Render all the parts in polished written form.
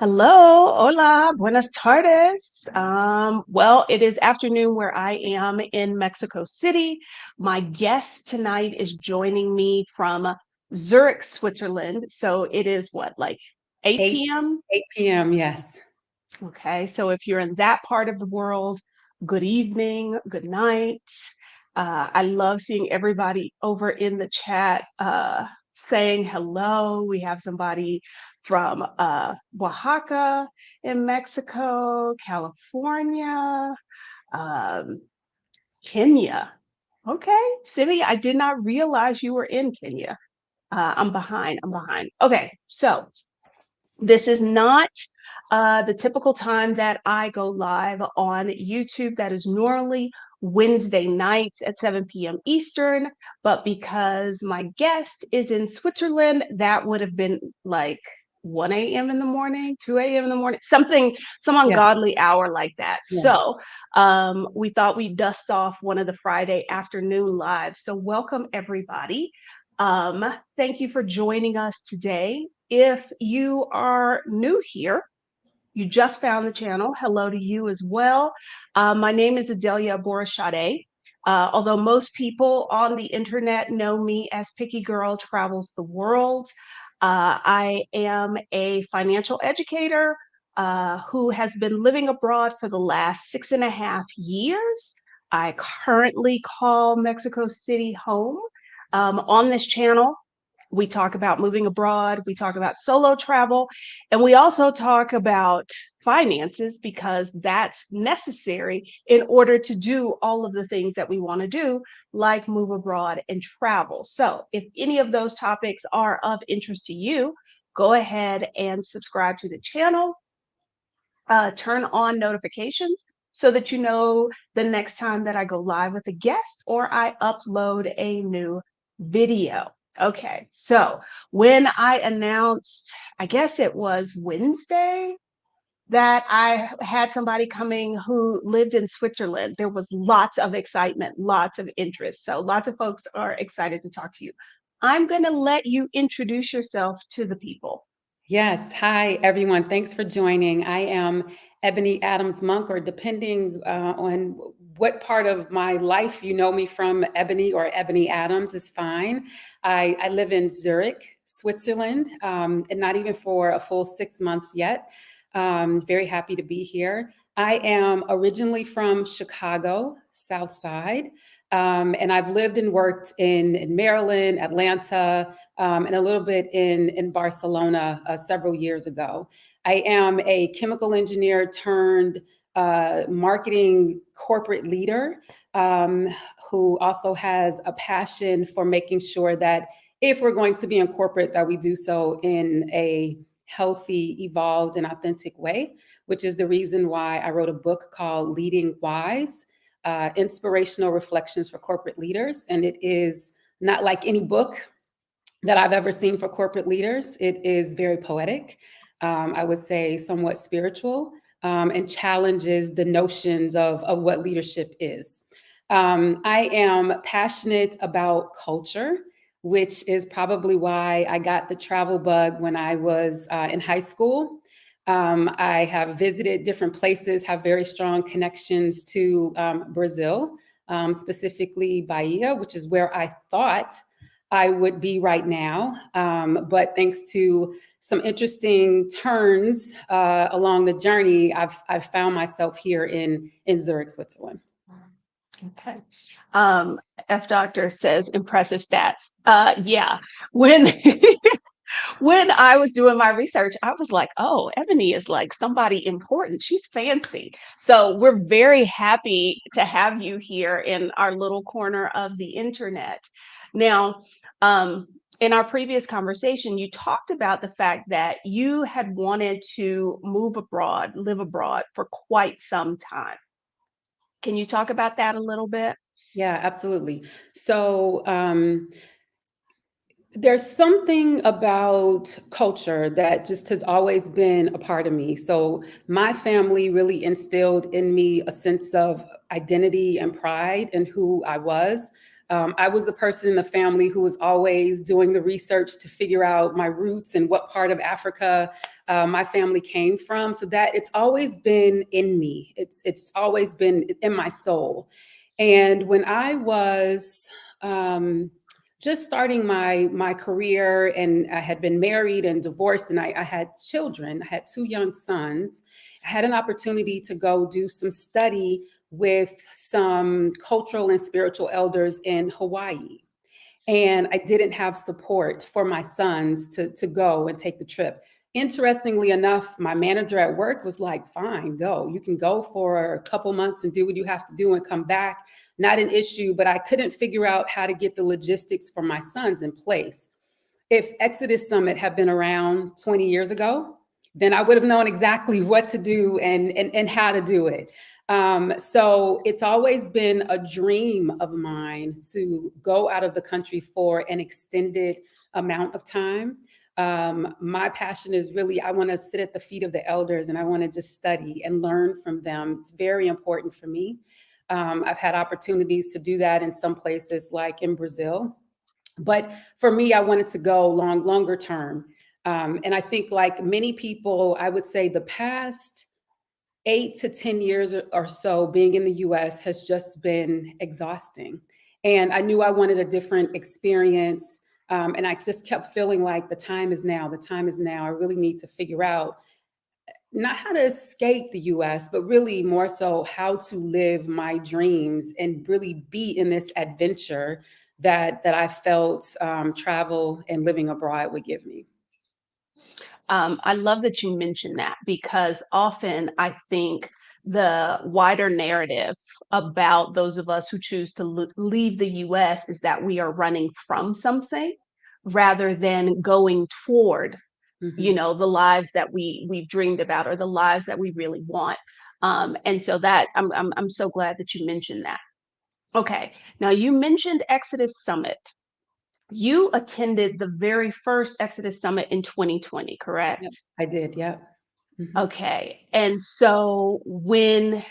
Hello, hola, buenas tardes. Well, it is afternoon where I am in Mexico City. My guest tonight is joining me from Zurich, Switzerland. So it is what, like 8 8 p.m.? 8 p.m. Yes. Okay, so if you're in that part of the world, good evening, good night. I love seeing everybody over in the chat saying hello. We have somebody from Oaxaca in Mexico, California, um, Kenya. Okay, Simi, I did not realize you were in Kenya. I'm behind. I'm behind. Okay, so this is not the typical time that I go live on YouTube. That is normally Wednesday nights at 7 p.m. Eastern. But because my guest is in Switzerland, that would have been like 1 a.m. in the morning, 2 a.m. in the morning, something, some Yeah. ungodly hour like that. Yeah. So we thought we'd dust off one of the Friday afternoon lives. So welcome everybody. Thank you for joining us today. If you are new here, you just found the channel, hello to you as well. My name is Adelia Borishade. Although most people on the internet know me as Picky Girl Travels the World, I am a financial educator who has been living abroad for the last 6.5 years. I currently call Mexico City home. On this channel, we talk about moving abroad, we talk about solo travel, and we also talk about finances because that's necessary in order to do all of the things that we want to do, like move abroad and travel. So, if any of those topics are of interest to you, go ahead and subscribe to the channel, turn on notifications so that you know the next time that I go live with a guest or I upload a new video. Okay, so when I announced, I guess it was Wednesday, that I had somebody coming who lived in Switzerland, there was lots of excitement, lots of interest. So lots of folks are excited to talk to you. I'm going to let you introduce yourself to the people. Yes. Hi, everyone. Thanks for joining. I am Ebony Adams Monk, or depending on what part of my life you know me from, Ebony or Ebony Adams is fine. I live in Zurich, Switzerland, and not even for a full 6 months yet. Very happy to be here. I am originally from Chicago, South Side. And I've lived and worked in Maryland, Atlanta, and a little bit in Barcelona several years ago. I am a chemical engineer turned marketing corporate leader, who also has a passion for making sure that if we're going to be in corporate, that we do so in a healthy, evolved, and authentic way, which is the reason why I wrote a book called Leading Wise, Inspirational Reflections for Corporate Leaders. And it is not like any book that I've ever seen for corporate leaders. It is very poetic, I would say somewhat spiritual, and challenges the notions of what leadership is. I am passionate about culture, which is probably why I got the travel bug when I was in high school. I have visited different places, have very strong connections to Brazil, specifically Bahia, which is where I thought I would be right now. But thanks to some interesting turns along the journey, I've found myself here in Zurich, Switzerland. Okay. Um, F Doctor says impressive stats. Yeah. When when I was doing my research, I was like, oh, Ebony is like somebody important. She's fancy. So we're very happy to have you here in our little corner of the internet. Now, um, in our previous conversation, you talked about the fact that you had wanted to move abroad, live abroad for quite some time. Can you talk about that a little bit? Yeah, absolutely. So there's something about culture that just has always been a part of me. So my family really instilled in me a sense of identity and pride in who I was. I was the person in the family who was always doing the research to figure out my roots and what part of Africa my family came from. So that it's always been in me. It's always been in my soul. And when I was just starting my career, and I had been married and divorced, and I had children. I had two young sons. I had an opportunity to go do some study with some cultural and spiritual elders in Hawaii. And I didn't have support for my sons to go and take the trip. Interestingly enough, my manager at work was like, fine, go. You can go for a couple months and do what you have to do and come back. Not an issue, but I couldn't figure out how to get the logistics for my sons in place. If Exodus Summit had been around 20 years ago, then I would have known exactly what to do and how to do it. So it's always been a dream of mine to go out of the country for an extended amount of time. My passion is really, I want to sit at the feet of the elders, and I want to just study and learn from them. It's very important for me. I've had opportunities to do that in some places, like in Brazil. But for me, I wanted to go longer term. And I think, like many people, I would say the past 8 to 10 years or so being in the US has just been exhausting. And I knew I wanted a different experience. And I just kept feeling like the time is now, the time is now. I really need to figure out not how to escape the US, but really more so how to live my dreams and really be in this adventure that I felt travel and living abroad would give me. I love that you mentioned that because often I think the wider narrative about those of us who choose to leave the US is that we are running from something rather than going toward, Mhm. the lives that we've dreamed about or the lives that we really want. And so that I'm so glad that you mentioned that. Okay. Now you mentioned Exodus Summit. You attended the very first Exodus Summit in 2020, Yep, correct? I did. Yep. Mhm. Okay. And so when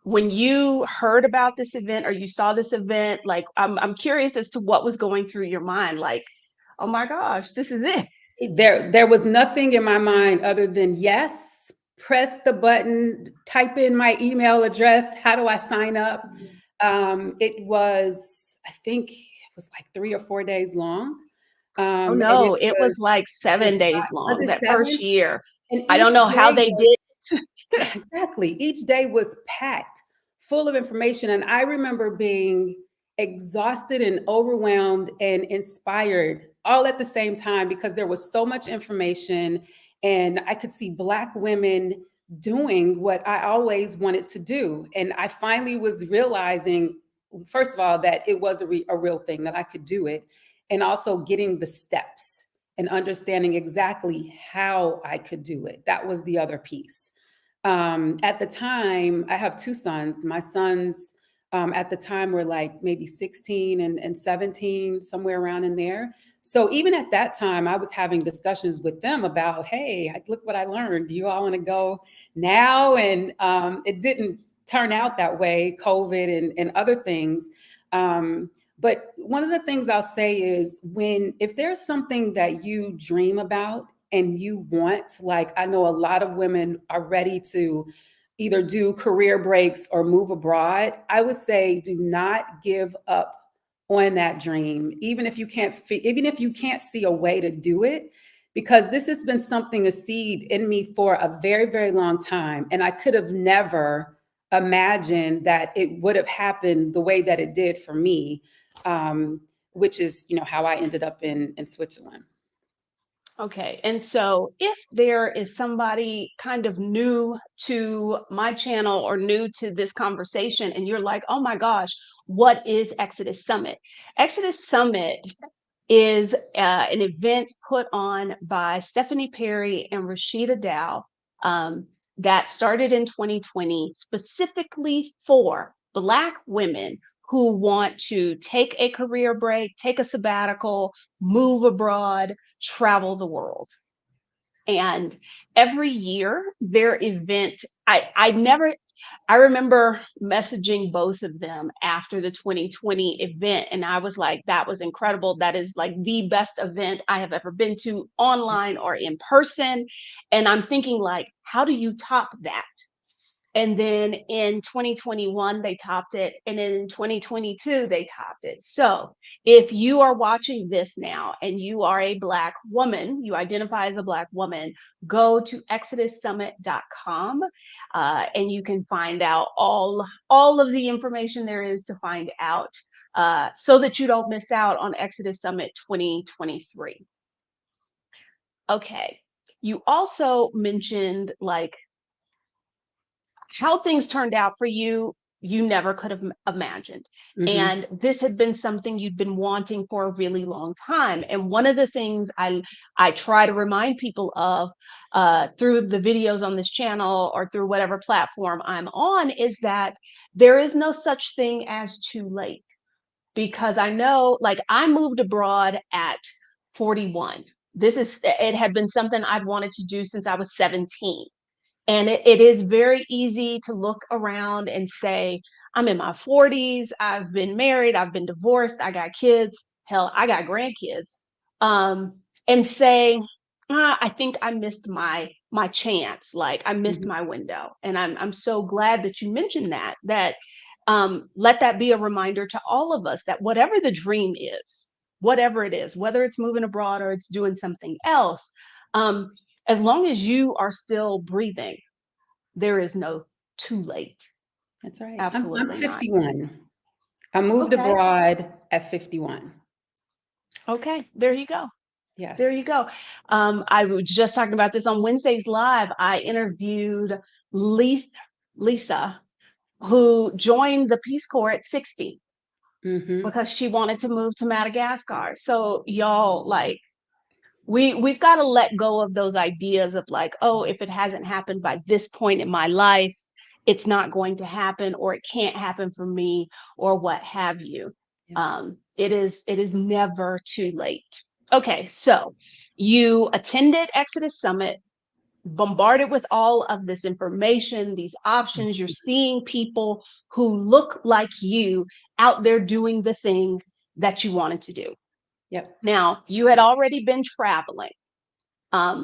you heard about this event or you saw this event, like I'm curious as to what was going through your mind. Like, oh my gosh, this is it. There was nothing in my mind other than yes, press the button, type in my email address. How do I sign up? It was, I think it was like 3 or 4 days long. Oh And it no, it was was, like 7 days was long it that first 7? year. And I don't each know how day they was did. exactly. Each day was packed full of information. And I remember being exhausted and overwhelmed and inspired all at the same time because there was so much information. And I could see Black women doing what I always wanted to do. And I finally was realizing, first of all, that it was a real thing, that I could do it. And also getting the steps and understanding exactly how I could do it. That was the other piece. At the time, I have two sons. My sons at the time were like maybe 16 and 17, somewhere around in there. So even at that time, I was having discussions with them about, hey, look what I learned. Do you all want to go now? And it didn't turn out that way, COVID and other things. But one of the things I'll say is if there's something that you dream about and you want, like I know a lot of women are ready to either do career breaks or move abroad, I would say do not give up on that dream, even if you can't see a way to do it, because this has been something, a seed in me for a very, very long time. And I could have never imagined that it would have happened the way that it did for me, um, which is, how I ended up in Switzerland. Okay. And so if there is somebody kind of new to my channel or new to this conversation, and you're like, oh my gosh, what is Exodus Summit? Exodus Summit is an event put on by Stephanie Perry and Rashida Dow that started in 2020 specifically for Black women who want to take a career break, take a sabbatical, move abroad, travel the world. And every year their event, I never I remember messaging both of them after the 2020 event, and I was like, that was incredible. That is like the best event I have ever been to, online or in person. And I'm thinking, like, how do you top that? And then in 2021, they topped it. And in 2022, they topped it. So if you are watching this now and you are a Black woman, you identify as a Black woman, go to exodussummit.com, and you can find out all of the information there is to find out, so that you don't miss out on Exodus Summit 2023. Okay. You also mentioned like how things turned out for you, you never could have imagined. Hmm. And this had been something you'd been wanting for a really long time. And one of the things I try to remind people of, through the videos on this channel or through whatever platform I'm on, is that there is no such thing as too late. Because I know, like, I moved abroad at 41. It had been something I've wanted to do since I was 17. And it is very easy to look around and say, I'm in my 40s, I've been married, I've been divorced, I got kids, hell, I got grandkids. And say, I think I missed my chance, like I missed Hmm. my window. And I'm so glad that you mentioned that let that be a reminder to all of us that whatever the dream is, whatever it is, whether it's moving abroad or it's doing something else, um, as long as you are still breathing, there is no too late. That's right. I'm Absolutely not. 51. I moved Okay. abroad at 51. Okay. There you go. There Yes. you go. I was just talking about this on Wednesday's live. I interviewed Lisa, Lisa, who joined the Peace Corps at 60 Hmm. because she wanted to move to Madagascar. So y'all, like, we've got to let go of those ideas of like, oh, if it hasn't happened by this point in my life, it's not going to happen, or it can't happen for me, or what have you. Yep. It is never too late. Okay, so you attended Exodus Summit, bombarded with all of this information, these options. You're seeing people who look like you out there doing the thing that you wanted to do. Yep. Now, you had already been traveling.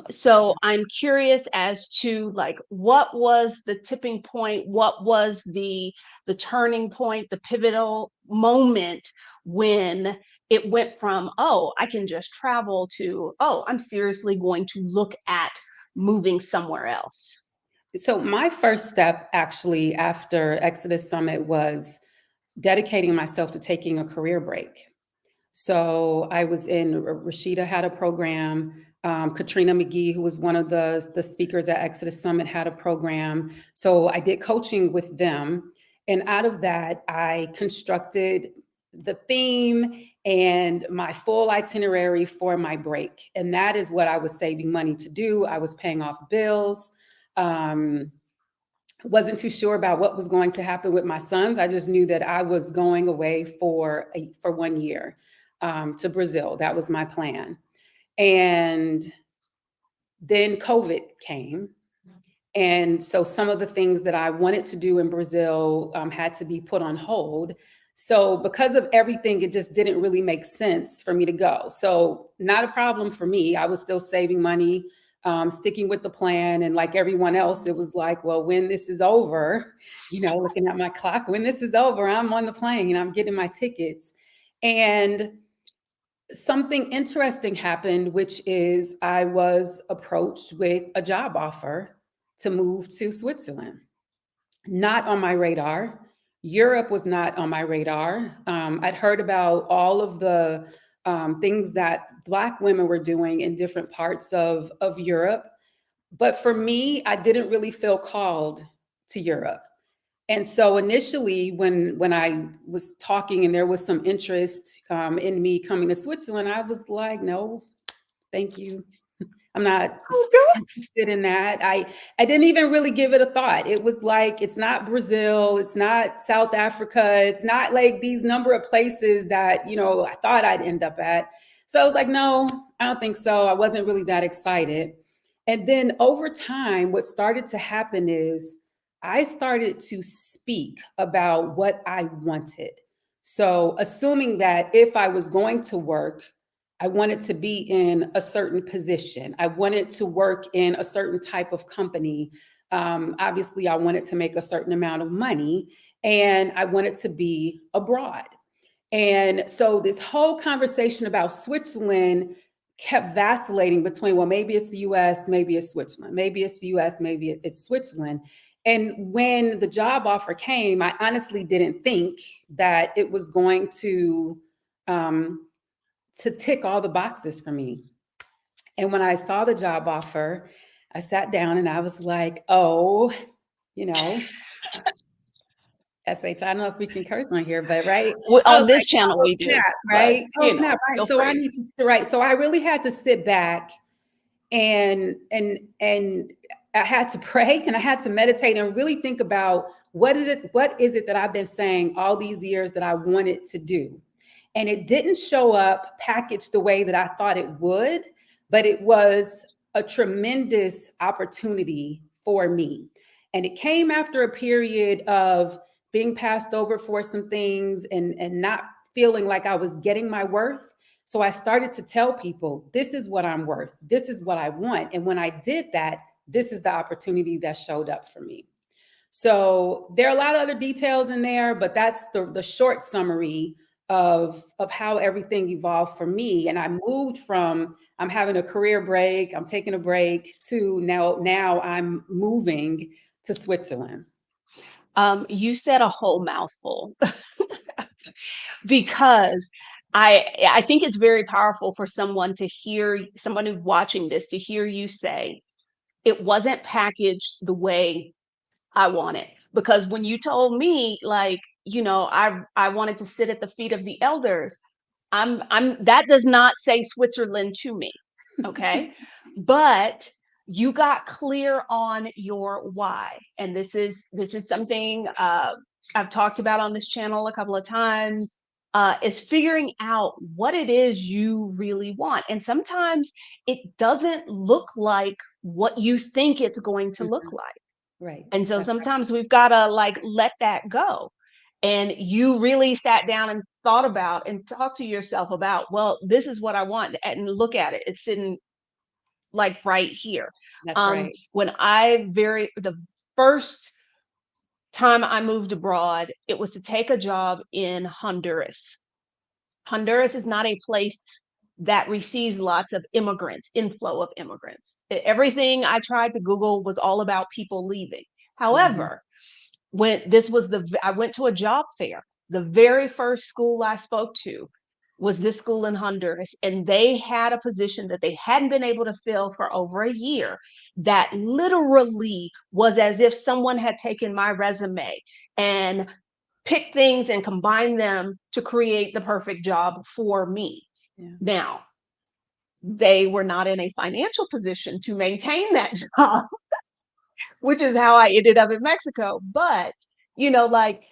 So I'm curious as to like what was the tipping point, what was the turning point, the pivotal moment when it went from, oh, I can just travel, to, oh, I'm seriously going to look at moving somewhere else. So my first step actually after Exodus Summit was dedicating myself to taking a career break. So I was in, Rashida had a program. Katrina McGee, who was one of the speakers at Exodus Summit, had a program. So I did coaching with them. And out of that, I constructed the theme and my full itinerary for my break. And that is what I was saving money to do. I was paying off bills. Um, wasn't too sure about what was going to happen with my sons. I just knew that I was going away for 1 year, to Brazil. That was my plan. And then COVID came. And so some of the things that I wanted to do in Brazil had to be put on hold. So because of everything, it just didn't really make sense for me to go. So not a problem for me. I was still saving money, sticking with the plan. And like everyone else, it was like, well, when this is over, looking at my clock, when this is over, I'm on the plane, I'm getting my tickets. And something interesting happened, which is I was approached with a job offer to move to Switzerland. Not on my radar. Europe was not on my radar. I'd heard about all of the things that Black women were doing in different parts of Europe. But for me, I didn't really feel called to Europe. And so initially, when I was talking and there was some interest in me coming to Switzerland, I was like, no, thank you. I'm not Oh, good. interested in that. I didn't even really give it a thought. It was like, it's not Brazil, it's not South Africa, it's not like these number of places that, I thought I'd end up at. So I was like, no, I don't think so. I wasn't really that excited. And then over time, what started to happen is I started to speak about what I wanted. So, assuming that if I was going to work, I wanted to be in a certain position. I wanted to work in a certain type of company. Obviously, I wanted to make a certain amount of money and I wanted to be abroad. And so this whole conversation about Switzerland kept vacillating between, well, maybe it's the US, maybe it's Switzerland, maybe it's the US, maybe it's Switzerland. And when the job offer came, I honestly didn't think that it was going um, to tick all the boxes for me. And when I saw the job offer, I sat down and I was like, oh, you know, SH, I don't know if we can curse on here, but right. I was On this like, channel, oh we do, snap, but right? Oh snap, right. feel So I free. need to right. So I really had to sit back and I had to pray and I had to meditate and really think about what is it that I've been saying all these years that I wanted to do. And it didn't show up packaged the way that I thought it would, but it was a tremendous opportunity for me. And it came after a period of being passed over for some things and not feeling like I was getting my worth. So I started to tell people, this is what I'm worth. This is what I want. And when I did that, this is the opportunity that showed up for me. So there are a lot of other details in there, but that's the short summary of how everything evolved for me. And I moved from I'm having a career break, I'm taking a break to now I'm moving to Switzerland. You said a whole mouthful because I think it's very powerful for someone to hear someone who's watching this to hear you say it wasn't packaged the way I want it. Because when you told me, like, I wanted to sit at the feet of the elders, I'm that does not say Switzerland to me. Okay. But you got clear on your why. And this is something I've talked about on this channel a couple of times. Is figuring out what it is you really want. And sometimes it doesn't look like what you think it's going to look Mhm. like. Right. And so That's right. sometimes we've got to like let that go. And you really sat down and thought about and talked to yourself about, well, this is what I want. And look at it. It's sitting like right here. That's right. When the first time I moved abroad, it was to take a job in Honduras. Honduras is not a place that receives lots of immigrants, inflow of immigrants. Everything I tried to Google was all about people leaving. Mhm. However, when this was I went to a job fair. The very first school I spoke to was this school in Honduras, and they had a position that they hadn't been able to fill for over a year. That literally was as if someone had taken my resume and picked things and combined them to create the perfect job for me. Yeah. Now, they were not in a financial position to maintain that job, which is how I ended up in Mexico. But, like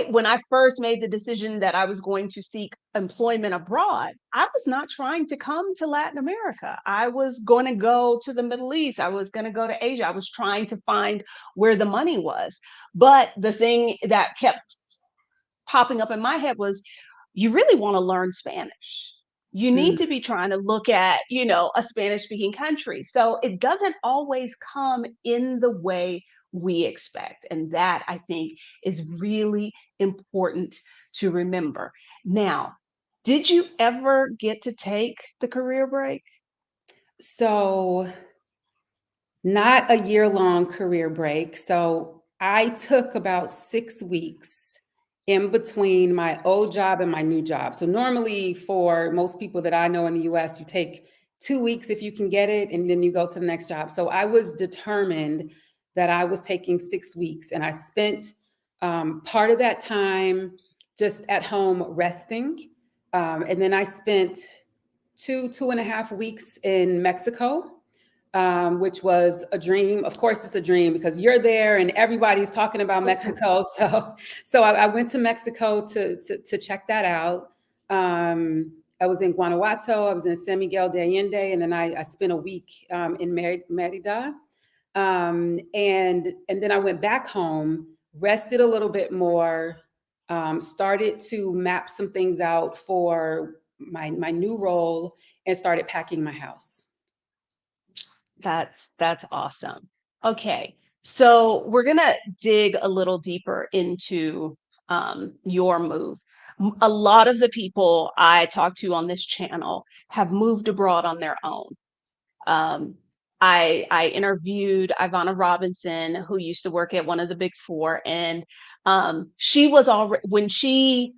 when I first made the decision that I was going to seek employment abroad, I was not trying to come to Latin America. I was going to go to the Middle East. I was going to go to Asia. I was trying to find where the money was. But the thing that kept popping up in my head was, you really want to learn Spanish. You need Mm. to be trying to look at, a Spanish speaking country. So it doesn't always come in the way we expect. And that I think is really important to remember. Now, did you ever get to take the career break? So not a year-long career break. So I took about 6 weeks in between my old job and my new job. So normally for most people that I know in the US, you take 2 weeks if you can get it, and then you go to the next job. So I was determined that I was taking 6 weeks, and I spent part of that time just at home resting. And then I spent 2.5 weeks in Mexico, which was a dream. Of course, it's a dream because you're there and everybody's talking about Mexico. So I went to Mexico to check that out. I was in Guanajuato, I was in San Miguel de Allende, and then I spent a week in Merida. And then I went back home, rested a little bit more, started to map some things out for my new role, and started packing my house. That's awesome. Okay, so we're gonna dig a little deeper into your move. A lot of the people I talk to on this channel have moved abroad on their own. Um, I interviewed Ivana Robinson, who used to work at one of the big four, and she was already when she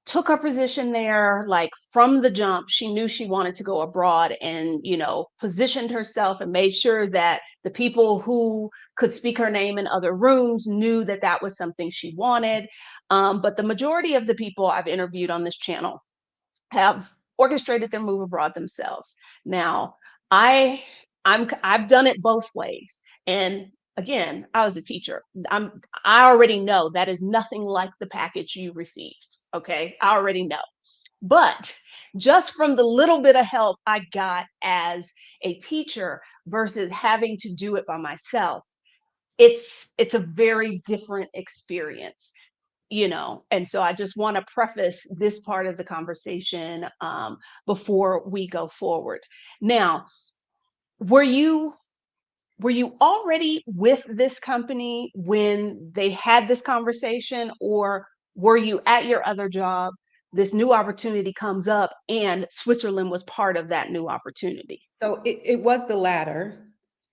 took her position there, like from the jump, she knew she wanted to go abroad and, positioned herself and made sure that the people who could speak her name in other rooms knew that that was something she wanted. But the majority of the people I've interviewed on this channel have orchestrated their move abroad themselves. Now, I I've done it both ways. And again, I was a teacher. I already know that is nothing like the package you received. Okay? I already know. But just from the little bit of help I got as a teacher versus having to do it by myself, it's a very different experience. And so I just want to preface this part of the conversation before we go forward. Now, were you were you already with this company when they had this conversation, or were you at your other job, this new opportunity comes up, and Switzerland was part of that new opportunity? So it was the latter.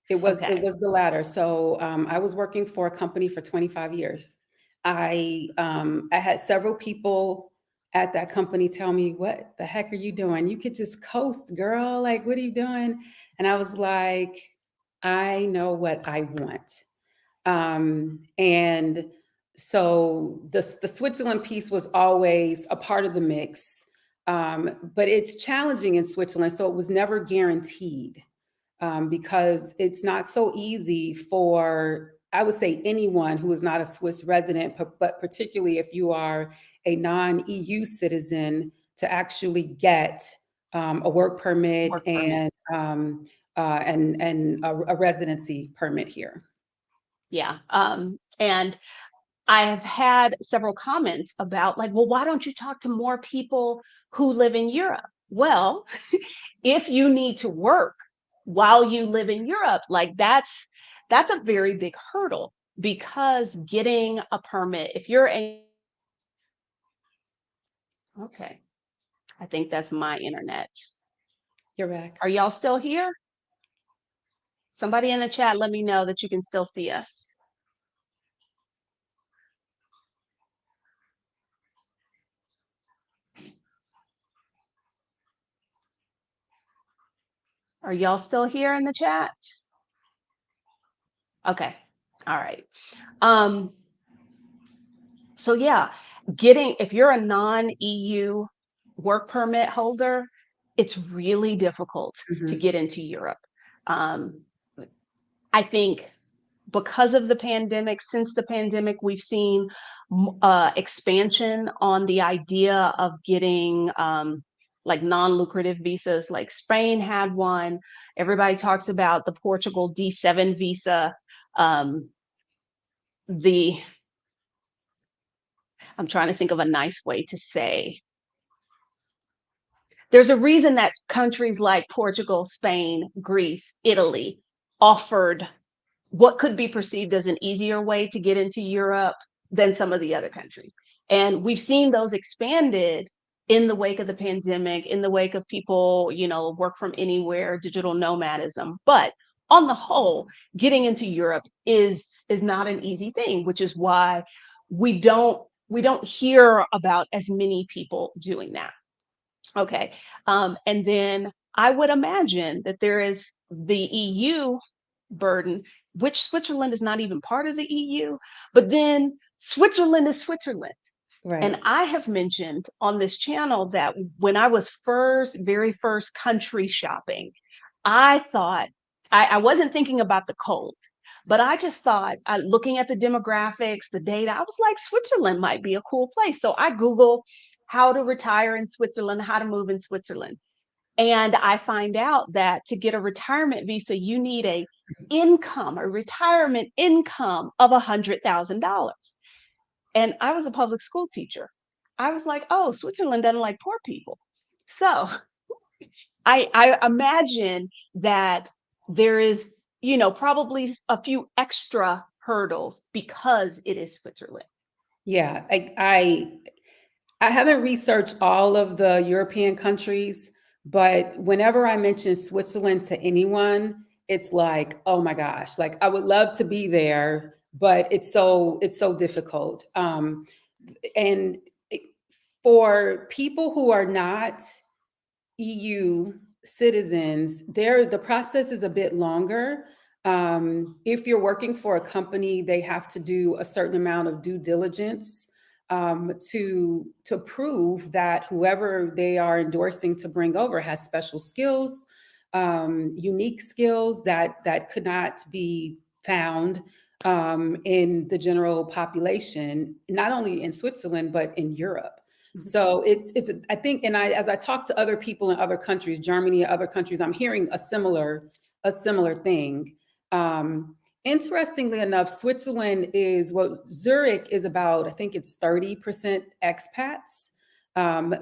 It Okay. was the latter. So I was working for a company for 25 years. I had several people at that company tell me, "What the heck are you doing? You could just coast, girl. Like, what are you doing?" And I was like, "I know what I want." And so the Switzerland piece was always a part of the mix, but it's challenging in Switzerland, so it was never guaranteed, because it's not so easy for, I would say, anyone who is not a Swiss resident, but particularly if you are a non-EU citizen, to actually get a work permit Work permit. and a residency permit here. Yeah. And I have had several comments about, like, well, why don't you talk to more people who live in Europe? Well, if you need to work while you live in Europe, like that's a very big hurdle, because getting a permit, if you're a okay, I think that's my internet. You're back. Are y'all still here? Somebody in the chat, let me know that you can still see us. Are y'all still here in the chat? Okay. All right. Um, So yeah, getting if you're a non-EU work permit holder, it's really difficult to Mhm. get into Europe. Um, I think because of the pandemic, since the pandemic, we've seen expansion on the idea of getting like non-lucrative visas. Like Spain had one. Everybody talks about the Portugal D7 visa. Um, the I'm trying to think of a nice way to say, there's a reason that countries like Portugal, Spain, Greece, Italy offered what could be perceived as an easier way to get into Europe than some of the other countries. And we've seen those expanded in the wake of the pandemic, in the wake of people, work from anywhere, digital nomadism. But on the whole, getting into Europe is not an easy thing, which is why we don't hear about as many people doing that. Okay. And then I would imagine that there is the EU burden, which Switzerland is not even part of the EU, but then Switzerland is Switzerland. And Right. I have mentioned on this channel that when I was very first country shopping, I thought I wasn't thinking about the cold, but I just thought, looking at the demographics, the data, I was like, Switzerland might be a cool place. So I Google how to retire in Switzerland, how to move in Switzerland. And I find out that to get a retirement visa, you need a retirement income of $100,000. And I was a public school teacher. I was like, oh, Switzerland doesn't like poor people. So I imagine that there is, probably a few extra hurdles because it is Switzerland. Yeah, I haven't researched all of the European countries, but whenever I mention Switzerland to anyone, it's like, oh my gosh, like I would love to be there, but it's so difficult. And it- for people who are not EU citizens, the process is a bit longer. If you're working for a company, they have to do a certain amount of due diligence to prove that whoever they are endorsing to bring over has special skills, unique skills that could not be found in the general population, not only in Switzerland but in Europe. Mhm. So it's I think, and as I talk to other people in other countries, Germany and other countries, I'm hearing a similar thing. Interestingly enough, Switzerland is what Zurich is about. I think it's 30% expats.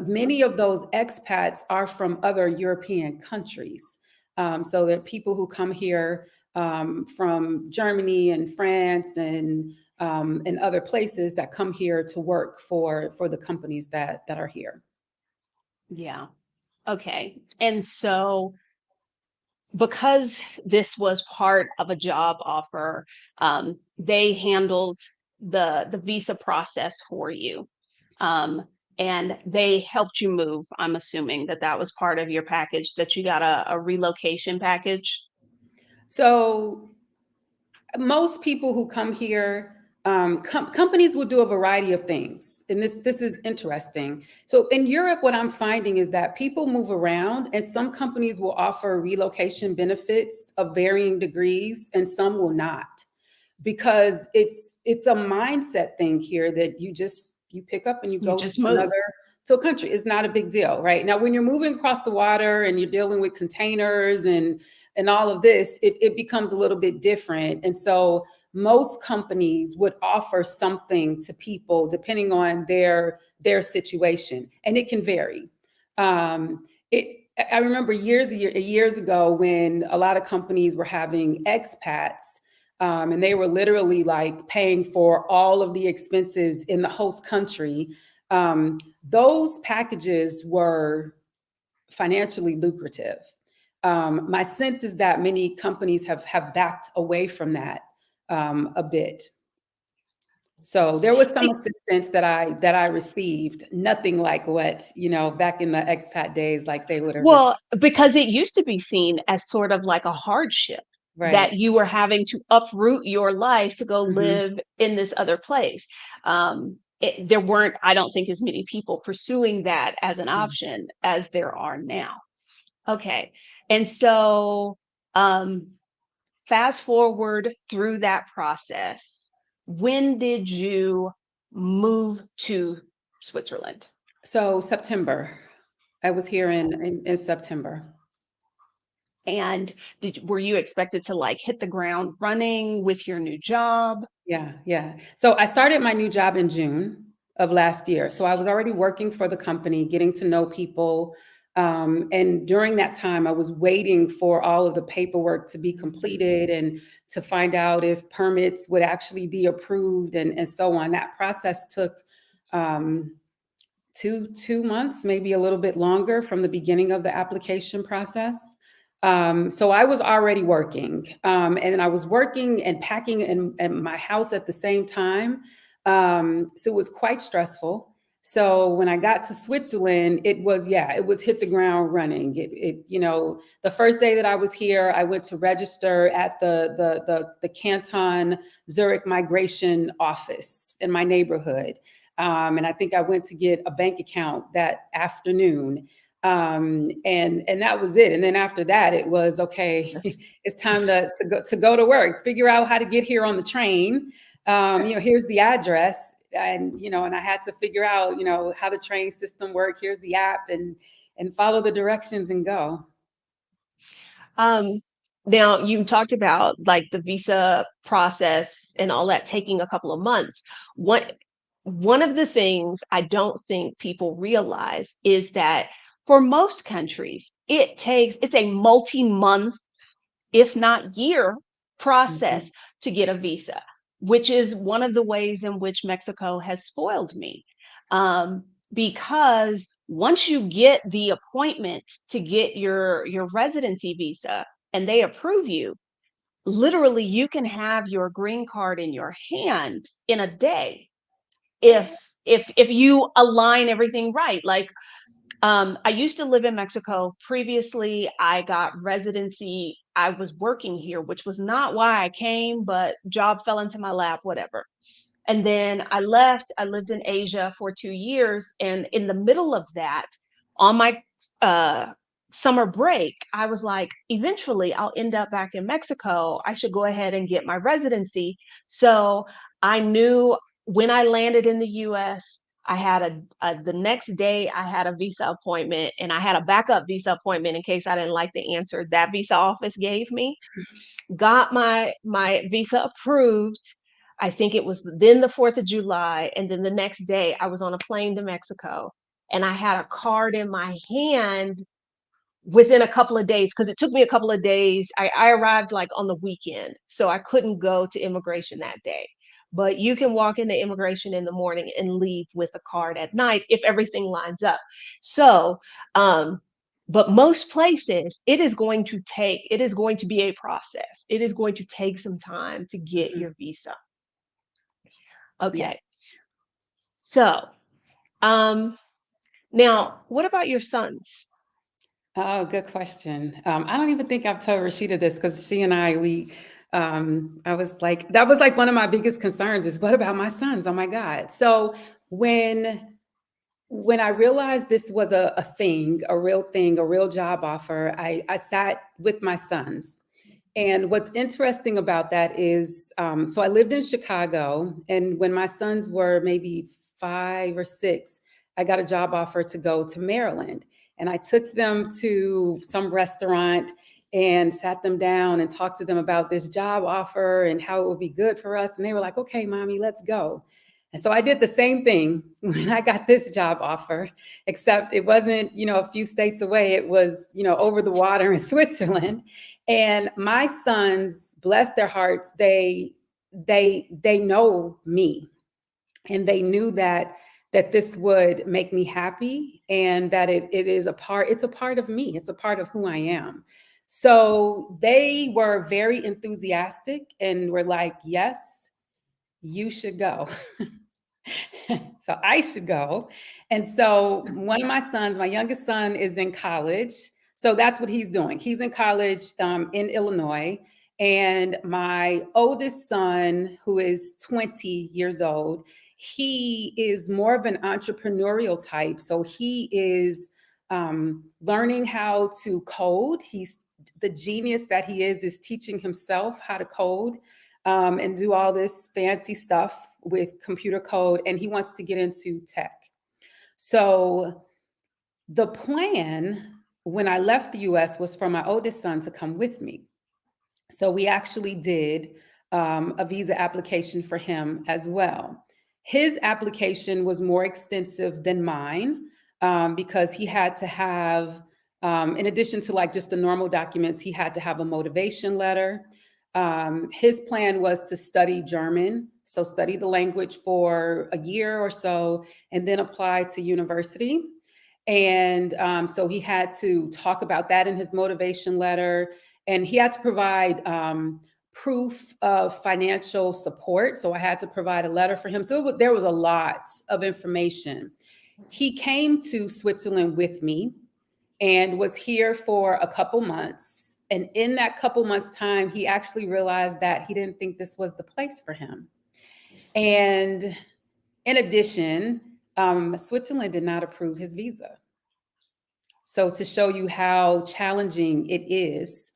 Many of those expats are from other European countries. So there are people who come here from Germany and France and other places that come here to work for the companies that are here. Yeah. Okay. And so because this was part of a job offer, they handled the visa process for you, um, and they helped you move. I'm assuming that that was part of your package, that you got a relocation package. So most people who come here, companies will do a variety of things, and this is interesting. So in Europe, what I'm finding is that people move around, and some companies will offer relocation benefits of varying degrees, and some will not, because it's a mindset thing here that you pick up and you You go just move. to a country. It's not a big deal, right? Now, when you're moving across the water and you're dealing with containers and all of this, it becomes a little bit different. And so most companies would offer something to people depending on their situation, and it can vary. It I remember years ago when a lot of companies were having expats, and they were literally like paying for all of the expenses in the host country. Those packages were financially lucrative. My sense is that many companies have backed away from that a bit. So there was some assistance that I received, nothing like what, back in the expat days, like they would have received. Well, because it used to be seen as sort of like a hardship that Right. you were having to uproot your life to go Mhm. live in this other place. There weren't, I don't think, as many people pursuing that as an option as there are now. Okay. And so, um, fast forward through that process, when did you move to Switzerland? So September, I was here in September. And were you expected to like hit the ground running with your new job? Yeah, yeah. So I started my new job in June of last year. So I was already working for the company, getting to know people. And during that time, I was waiting for all of the paperwork to be completed and to find out if permits would actually be approved and so on. That process took um, two months, maybe a little bit longer from the beginning of the application process. So I was already working, and I was working and packing in my house at the same time. So it was quite stressful. So when I got to Switzerland, it was hit the ground running. The first day that I was here, I went to register at the Canton Zurich migration office in my neighborhood. And I think I went to get a bank account that afternoon. And that was it. And then after that, it was okay. It's time to go to work. Figure out how to get here on the train. Here's the address, and I had to figure out how the train system worked. Here's the app, and and follow the directions and go. Um, Now you talked about like the visa process and all that taking a couple of months. What One of the things I don't think people realize is that for most countries, it's a multi-month, if not year, Mhm. process to get a visa, which is one of the ways in which Mexico has spoiled me. Um, because once you get the appointment to get your residency visa and they approve you, literally you can have your green card in your hand in a day if you align everything right. Like I used to live in Mexico. Previously, I got residency. I was working here, which was not why I came, but job fell into my lap, whatever. And then I left. I lived in Asia for 2 years. And in the middle of that, on my uh, summer break, I was like, eventually I'll end up back in Mexico. I should go ahead and get my residency. So I knew when I landed in the US, I had the next day I had a visa appointment, and I had a backup visa appointment in case I didn't like the answer that visa office gave me. Got my visa approved. I think it was then the 4th of July. And then the next day I was on a plane to Mexico, and I had a card in my hand within a couple of days, because it took me a couple of days. I arrived like on the weekend, so I couldn't go to immigration that day. But you can walk into immigration in the morning and leave with a card at night if everything lines up. So, but most places, it is going to be a process. It is going to take some time to get Mhm. your visa. Okay. Yes. So, um, now what about your sons? Oh, good question. I don't even think I've told Rashida this because she and I was like, that was like one of my biggest concerns is what about my sons? Oh my God. So when when I realized this was a real thing, a real job offer, I sat with my sons. And what's interesting about that is, so I lived in Chicago, and when my sons were maybe 5 or 6, I got a job offer to go to Maryland. And I took them to some restaurant and sat them down and talked to them about this job offer and how it would be good for us. And they were like, okay, mommy, let's go. And so I did the same thing when I got this job offer, except it wasn't, a few states away. It was, over the water in Switzerland. And my sons, bless their hearts, they know me, and they knew that this would make me happy, and that it's a part of me. It's a part of who I am. So they were very enthusiastic and were like, yes, you should go. So I should go. And so one of my sons, my youngest son, is in college. So that's what he's doing. He's in college in Illinois. And my oldest son, who is 20 years old, he is more of an entrepreneurial type. So he is learning how to code. He's the genius that he is teaching himself how to code and do all this fancy stuff with computer code. And he wants to get into tech. So the plan when I left the US was for my oldest son to come with me. So we actually did a visa application for him as well. His application was more extensive than mine because he had to have, in addition to like just the normal documents, he had to have a motivation letter. His plan was to study German, so study the language for a year or so, and then apply to university. And so he had to talk about that in his motivation letter, and he had to provide proof of financial support. So I had to provide a letter for him. So there was a lot of information. He came to Switzerland with me and was here for a couple months. And in that couple months' time, he actually realized that he didn't think this was the place for him. And in addition, Switzerland did not approve his visa. So to show you how challenging it is,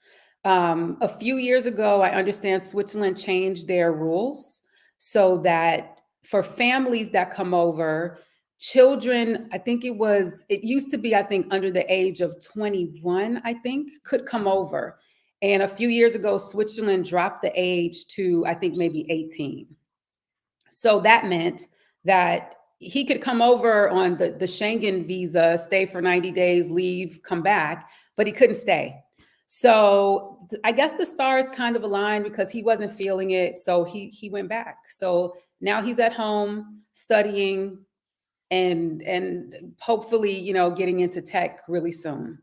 a few years ago, I understand Switzerland changed their rules so that for families that come over, children, I think it used to be, I think, under the age of 21, I think, could come over. And a few years ago, Switzerland dropped the age to, I think, maybe 18. So that meant that he could come over on the Schengen visa, stay for 90 days, leave, come back, but he couldn't stay. So I guess the stars kind of aligned because he wasn't feeling it. So he went back. So now he's at home studying and hopefully, getting into tech really soon.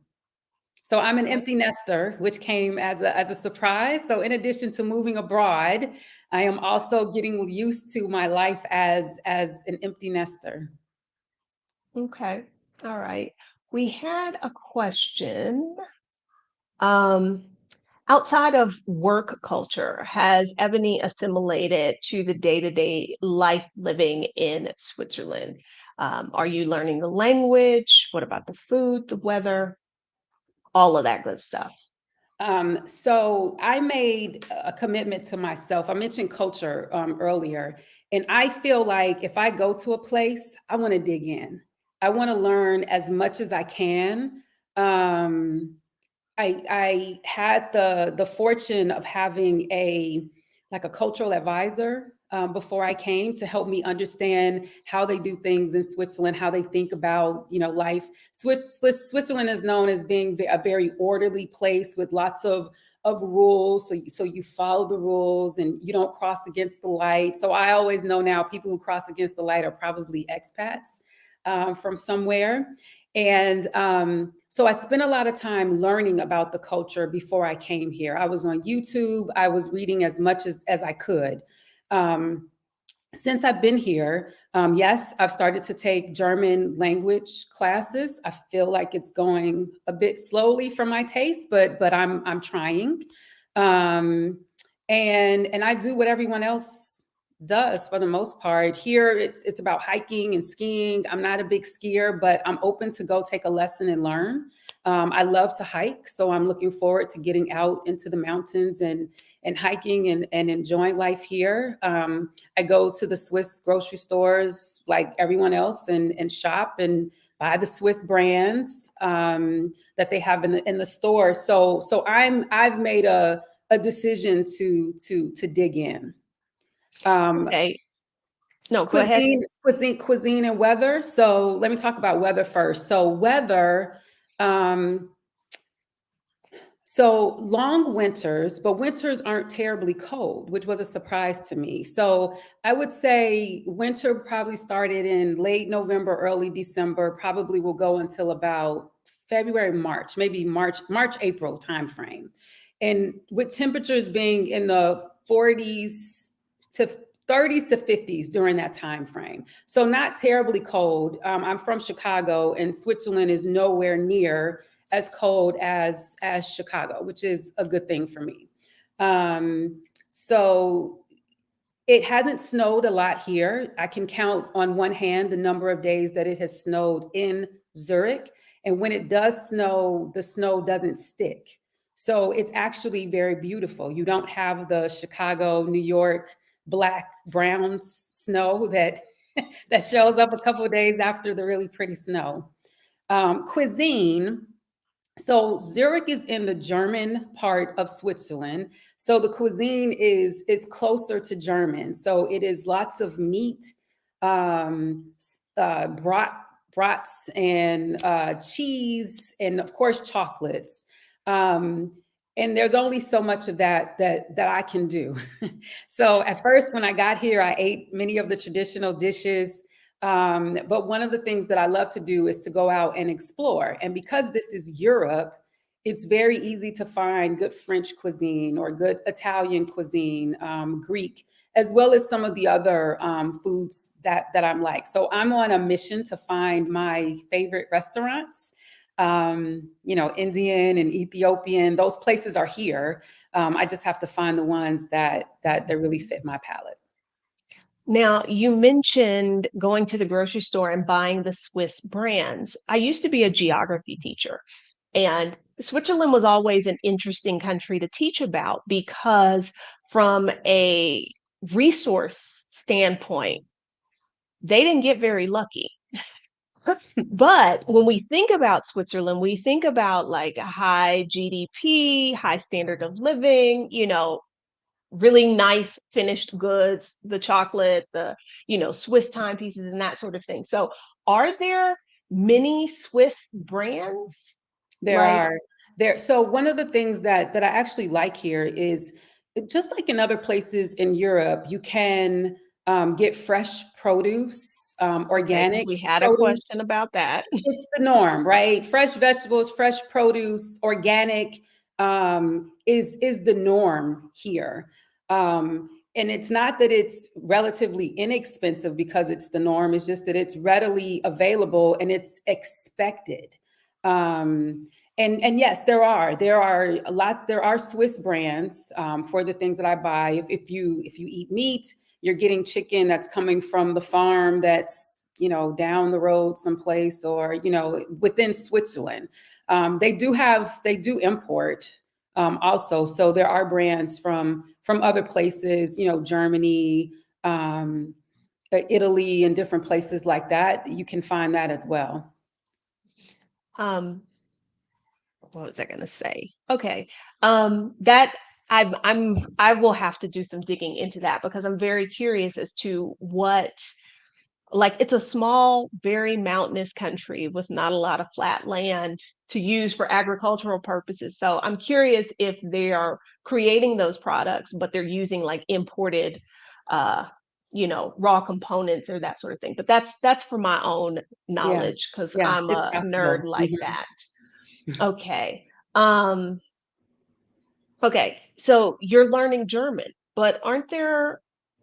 So I'm an Okay. empty nester, which came as a surprise. So in addition to moving abroad, I am also getting used to my life as an empty nester. Okay. All right. We had a question. Um, Outside of work culture, has Ebony assimilated to the day-to-day life living in Switzerland? Are you learning the language? What about the food, the weather, all of that good stuff? So I made a commitment to myself. I mentioned culture earlier, and I feel like if I go to a place, I want to dig in. I want to learn as much as I can. Um, I had the fortune of having a cultural advisor before I came to help me understand how they do things in Switzerland, how they think about life. Switzerland is known as being a very orderly place with lots of rules. So you follow the rules and you don't cross against the light. So I always know now people who cross against the light are probably expats from somewhere. And so I spent a lot of time learning about the culture before I came here. I was on YouTube. I was reading as much as I could. Um, since I've been here, yes, I've started to take German language classes. I feel like it's going a bit slowly for my taste, but I'm trying. Um, and I do what everyone else does for the most part. Here it's about hiking and skiing. I'm not a big skier, but I'm open to go take a lesson and learn. I love to hike, so I'm looking forward to getting out into the mountains and hiking and enjoying life here. I go to the Swiss grocery stores like everyone else and shop and buy the Swiss brands that they have in the store. So I've made a decision to dig in. Um, Okay. No, go ahead. cuisine, and weather. So let me talk about weather first. So weather. Um, so long winters, but winters aren't terribly cold, which was a surprise to me. So I would say winter probably started in late November, early December, probably will go until about February, March, maybe March, April timeframe. And with temperatures being in the 40s to 30s to 50s during that time frame. So not terribly cold. I'm from Chicago, and Switzerland is nowhere near as cold as Chicago, which is a good thing for me. So it hasn't snowed a lot here. I can count on one hand the number of days that it has snowed in Zurich. And when it does snow, the snow doesn't stick. So it's actually very beautiful. You don't have the Chicago, New York, black, brown snow that that shows up a couple of days after the really pretty snow. Cuisine. So Zurich is in the German part of Switzerland. So the cuisine is closer to German. So it is lots of meat, brats, and cheese, and of course chocolates. Um, and there's only so much of that I can do. So at first, when I got here, I ate many of the traditional dishes. But one of the things that I love to do is to go out and explore. And because this is Europe, it's very easy to find good French cuisine or good Italian cuisine, Greek, as well as some of the other foods that I'm like. So I'm on a mission to find my favorite restaurants. Indian and Ethiopian, those places are here. I just have to find the ones that really fit my palate. Now, you mentioned going to the grocery store and buying the Swiss brands. I used to be a geography teacher, and Switzerland was always an interesting country to teach about because, from a resource standpoint, they didn't get very lucky. But when we think about Switzerland, we think about like high GDP, high standard of living, really nice finished goods, the chocolate, the, Swiss timepieces and that sort of thing. So are there many Swiss brands? There Like, are there. So one of the things that I actually like here is just like in other places in Europe, you can get fresh produce, okay, because organic we had a produce. question about that. It's the norm, right? Fresh vegetables, fresh produce, organic is the norm here. And it's not that it's relatively inexpensive because it's the norm. It's just that it's readily available and it's expected. Um, and yes, there are Swiss brands for the things that I buy. If you eat meat, you're getting chicken that's coming from the farm that's down the road someplace, or within Switzerland. They do import also, so there are brands from other places, Germany, Italy, and different places like that. You can find that as well. Um, what was I going to say? Okay. That I will have to do some digging into that because I'm very curious as to what, like, it's a small, very mountainous country with not a lot of flat land to use for agricultural purposes. So I'm curious if they are creating those products, but they're using like imported, uh, raw components or that sort of thing. But that's for my own Yeah, knowledge because yeah, I'm it's a nerd possible. like that. Okay. Um, okay. So you're learning German, but aren't there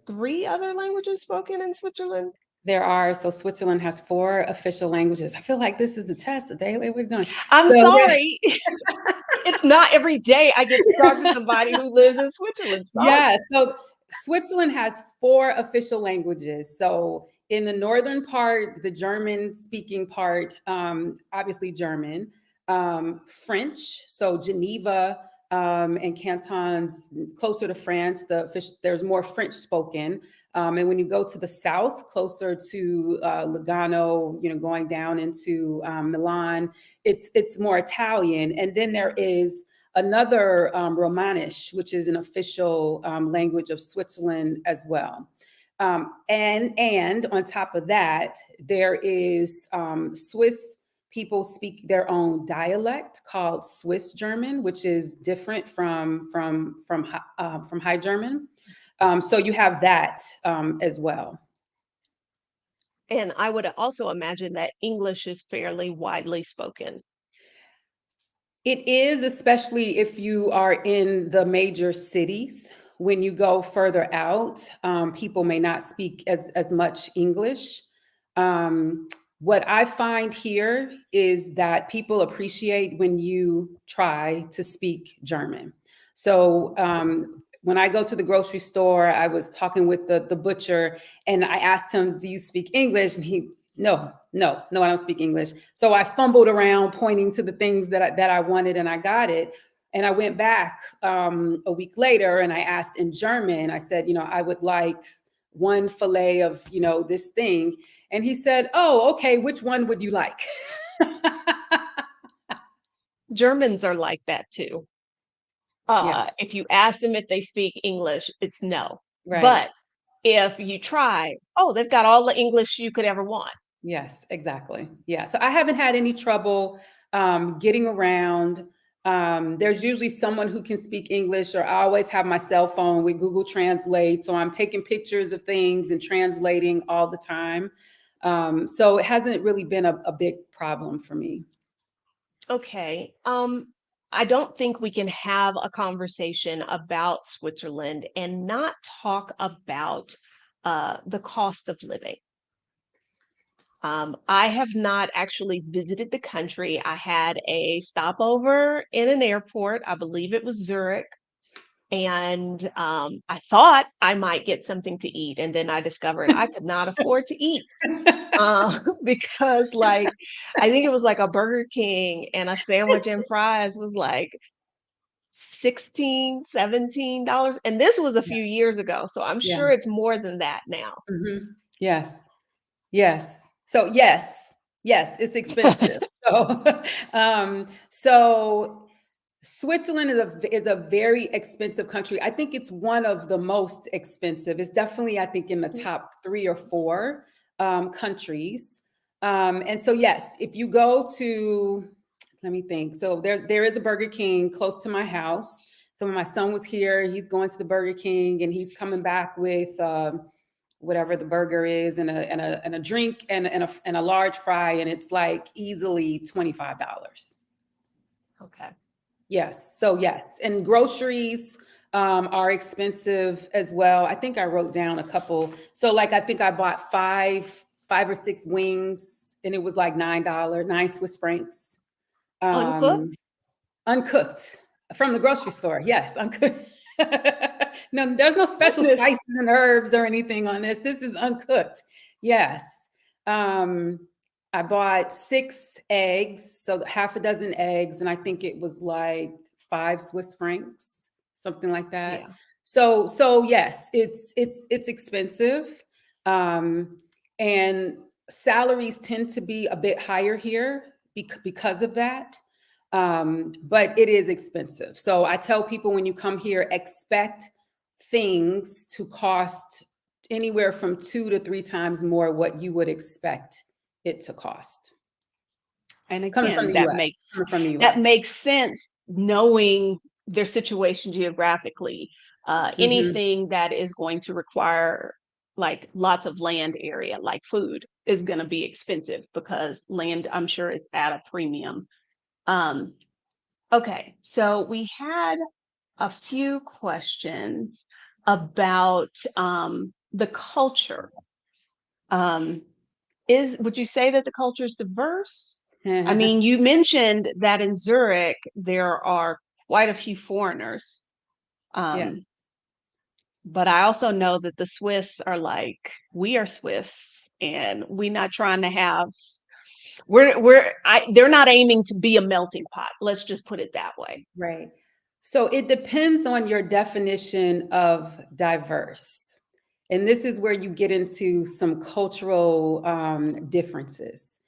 three other languages spoken in Switzerland? There are. So Switzerland has 4 official languages. I feel like this is a test today. What we're doing. I'm So sorry. It's not every day I get to talk to yeah. somebody who lives in Switzerland. Sorry. Yeah, so Switzerland has 4 official languages. So in the northern part, the German speaking part, obviously German, French, so Geneva and cantons closer to France, there's more French spoken. And when you go to the south, closer to Lugano, going down into Milan, it's more Italian. And then there is another Romanish, which is an official language of Switzerland as well. And on top of that, there is Swiss people speak their own dialect called Swiss German, which is different from High German. So you have that as well. And I would also imagine that English is fairly widely spoken. It is, especially if you are in the major cities. When you go further out, people may not speak as much English. Um, what I find here is that people appreciate when you try to speak German. So when I go to the grocery store, I was talking with the butcher and I asked him, "Do you speak English?" And he, no, no, no, I don't speak English. So I fumbled around pointing to the things that I wanted and I got it. And I went back a week later and I asked in German, I said, I would like one fillet of, this thing. And he said, "Oh, okay, which one would you like?" Germans are like that too. Yeah, If you ask them if they speak English, it's no. right. But if you try, oh, they've got all the English you could ever want. Yes, exactly. Yeah. So I haven't had any trouble getting around. There's usually someone who can speak English, or I always have my cell phone with Google Translate. So I'm taking pictures of things and translating all the time. So it hasn't really been a big problem for me. Okay. I don't think we can have a conversation about Switzerland and not talk about the cost of living. I have not actually visited the country. I had a stopover in an airport. I believe it was Zurich. And I thought I might get something to eat. And then I discovered I could not afford to eat because, like, I think it was like a Burger King and a sandwich and fries was like 16, $17. And this was a Yeah. few years ago. So I'm Yeah. sure it's more than that now. Mhm. Yes. Yes. So yes, it's expensive. So, so Switzerland is a very expensive country. I think it's one of the most expensive. It's definitely, I think, in the top 3 or 4 countries. And so, yes, if you go to, let me think. So there is a Burger King close to my house. So when my son was here, he's going to the Burger King and he's coming back with whatever the burger is and a drink and a large fry, and it's like easily $25. Okay. Yes. So yes, and groceries are expensive as well. I think I wrote down a couple. So like I think I bought five or six wings, and it was like $9, 9 Swiss francs, um, Uncooked? uncooked from the grocery store. Yes, uncooked. No, there's no special Goodness. spices and herbs or anything on this. This is uncooked. Yes. Um, I bought 6 eggs, so half a dozen eggs, and I think it was like 5 Swiss francs, something like that. Yeah. So yes, it's expensive, um, and salaries tend to be a bit higher here because of that. But it is expensive. So I tell people when you come here, expect things to cost anywhere from 2 to 3 times more what you would expect it to cost. And Coming from again, the US. Coming from the that US. makes sense knowing their situation geographically. Mhm. Anything that is going to require like lots of land area, like food, is going to be expensive because land, I'm sure, is at a premium. Um, okay, so we had a few questions about the culture. Um, would you say that the culture is diverse? I mean, you mentioned that in Zurich there are quite a few foreigners, Yeah. um, but I also know that the Swiss are like, we are Swiss, and we're not trying to have they're not aiming to be a melting pot. Let's just put it that way. Right. So it depends on your definition of diverse. And this is where you get into some cultural differences.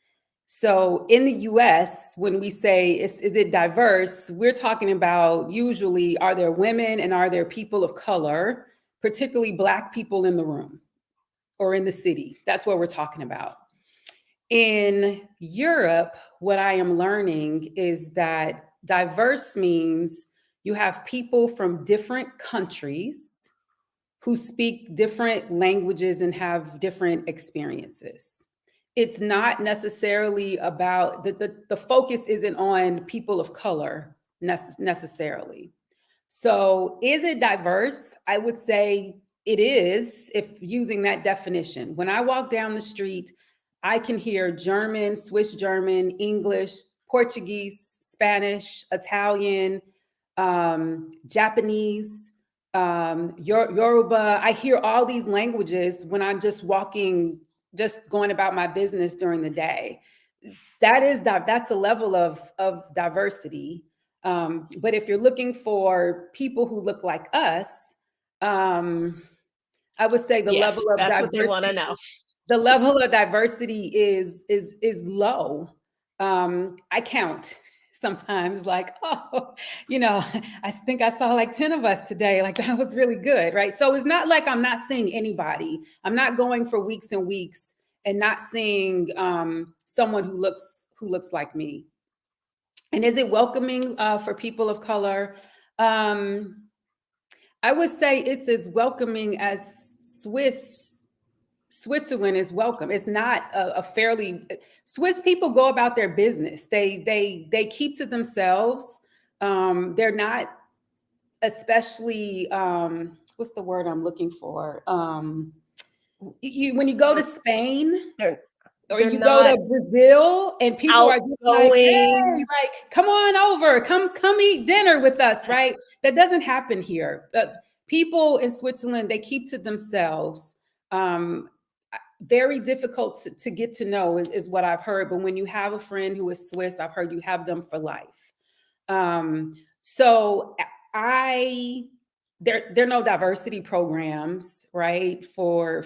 So in the US, when we say, is it diverse? We're talking about usually, are there women and are there people of color, particularly Black people in the room or in the city? That's what we're talking about. In Europe, what I am learning is that diverse means you have people from different countries who speak different languages and have different experiences. It's not necessarily about the focus isn't on people of color necessarily. So, is it diverse? I would say it is, if using that definition. When I walk down the street, I can hear German, Swiss German, English, Portuguese, Spanish, Italian, Japanese, Yoruba. I hear all these languages when I'm just walking, just going about my business during the day. That's a level of diversity. But if you're looking for people who look like us, um, I would say Yes, that's what they want to know. the level of diversity is low. I count sometimes like, oh, I think I saw like 10 of us today. Like that was really good, right? So it's not like I'm not seeing anybody. I'm not going for weeks and weeks and not seeing someone who looks like me. And is it welcoming for people of color? Um, I would say it's as welcoming as Switzerland is welcome. It's not a fairly Swiss people go about their business. They keep to themselves. They're not especially what's the word I'm looking for? When you go to Spain They're or they're you go not to Brazil and people are just like, hey, outgoing. like, come on over, come eat dinner with us, right? That doesn't happen here. People in Switzerland, they keep to themselves. Um, Very difficult to get to know is what I've heard. But when you have a friend who is Swiss, I've heard you have them for life. So I there are no diversity programs, right, for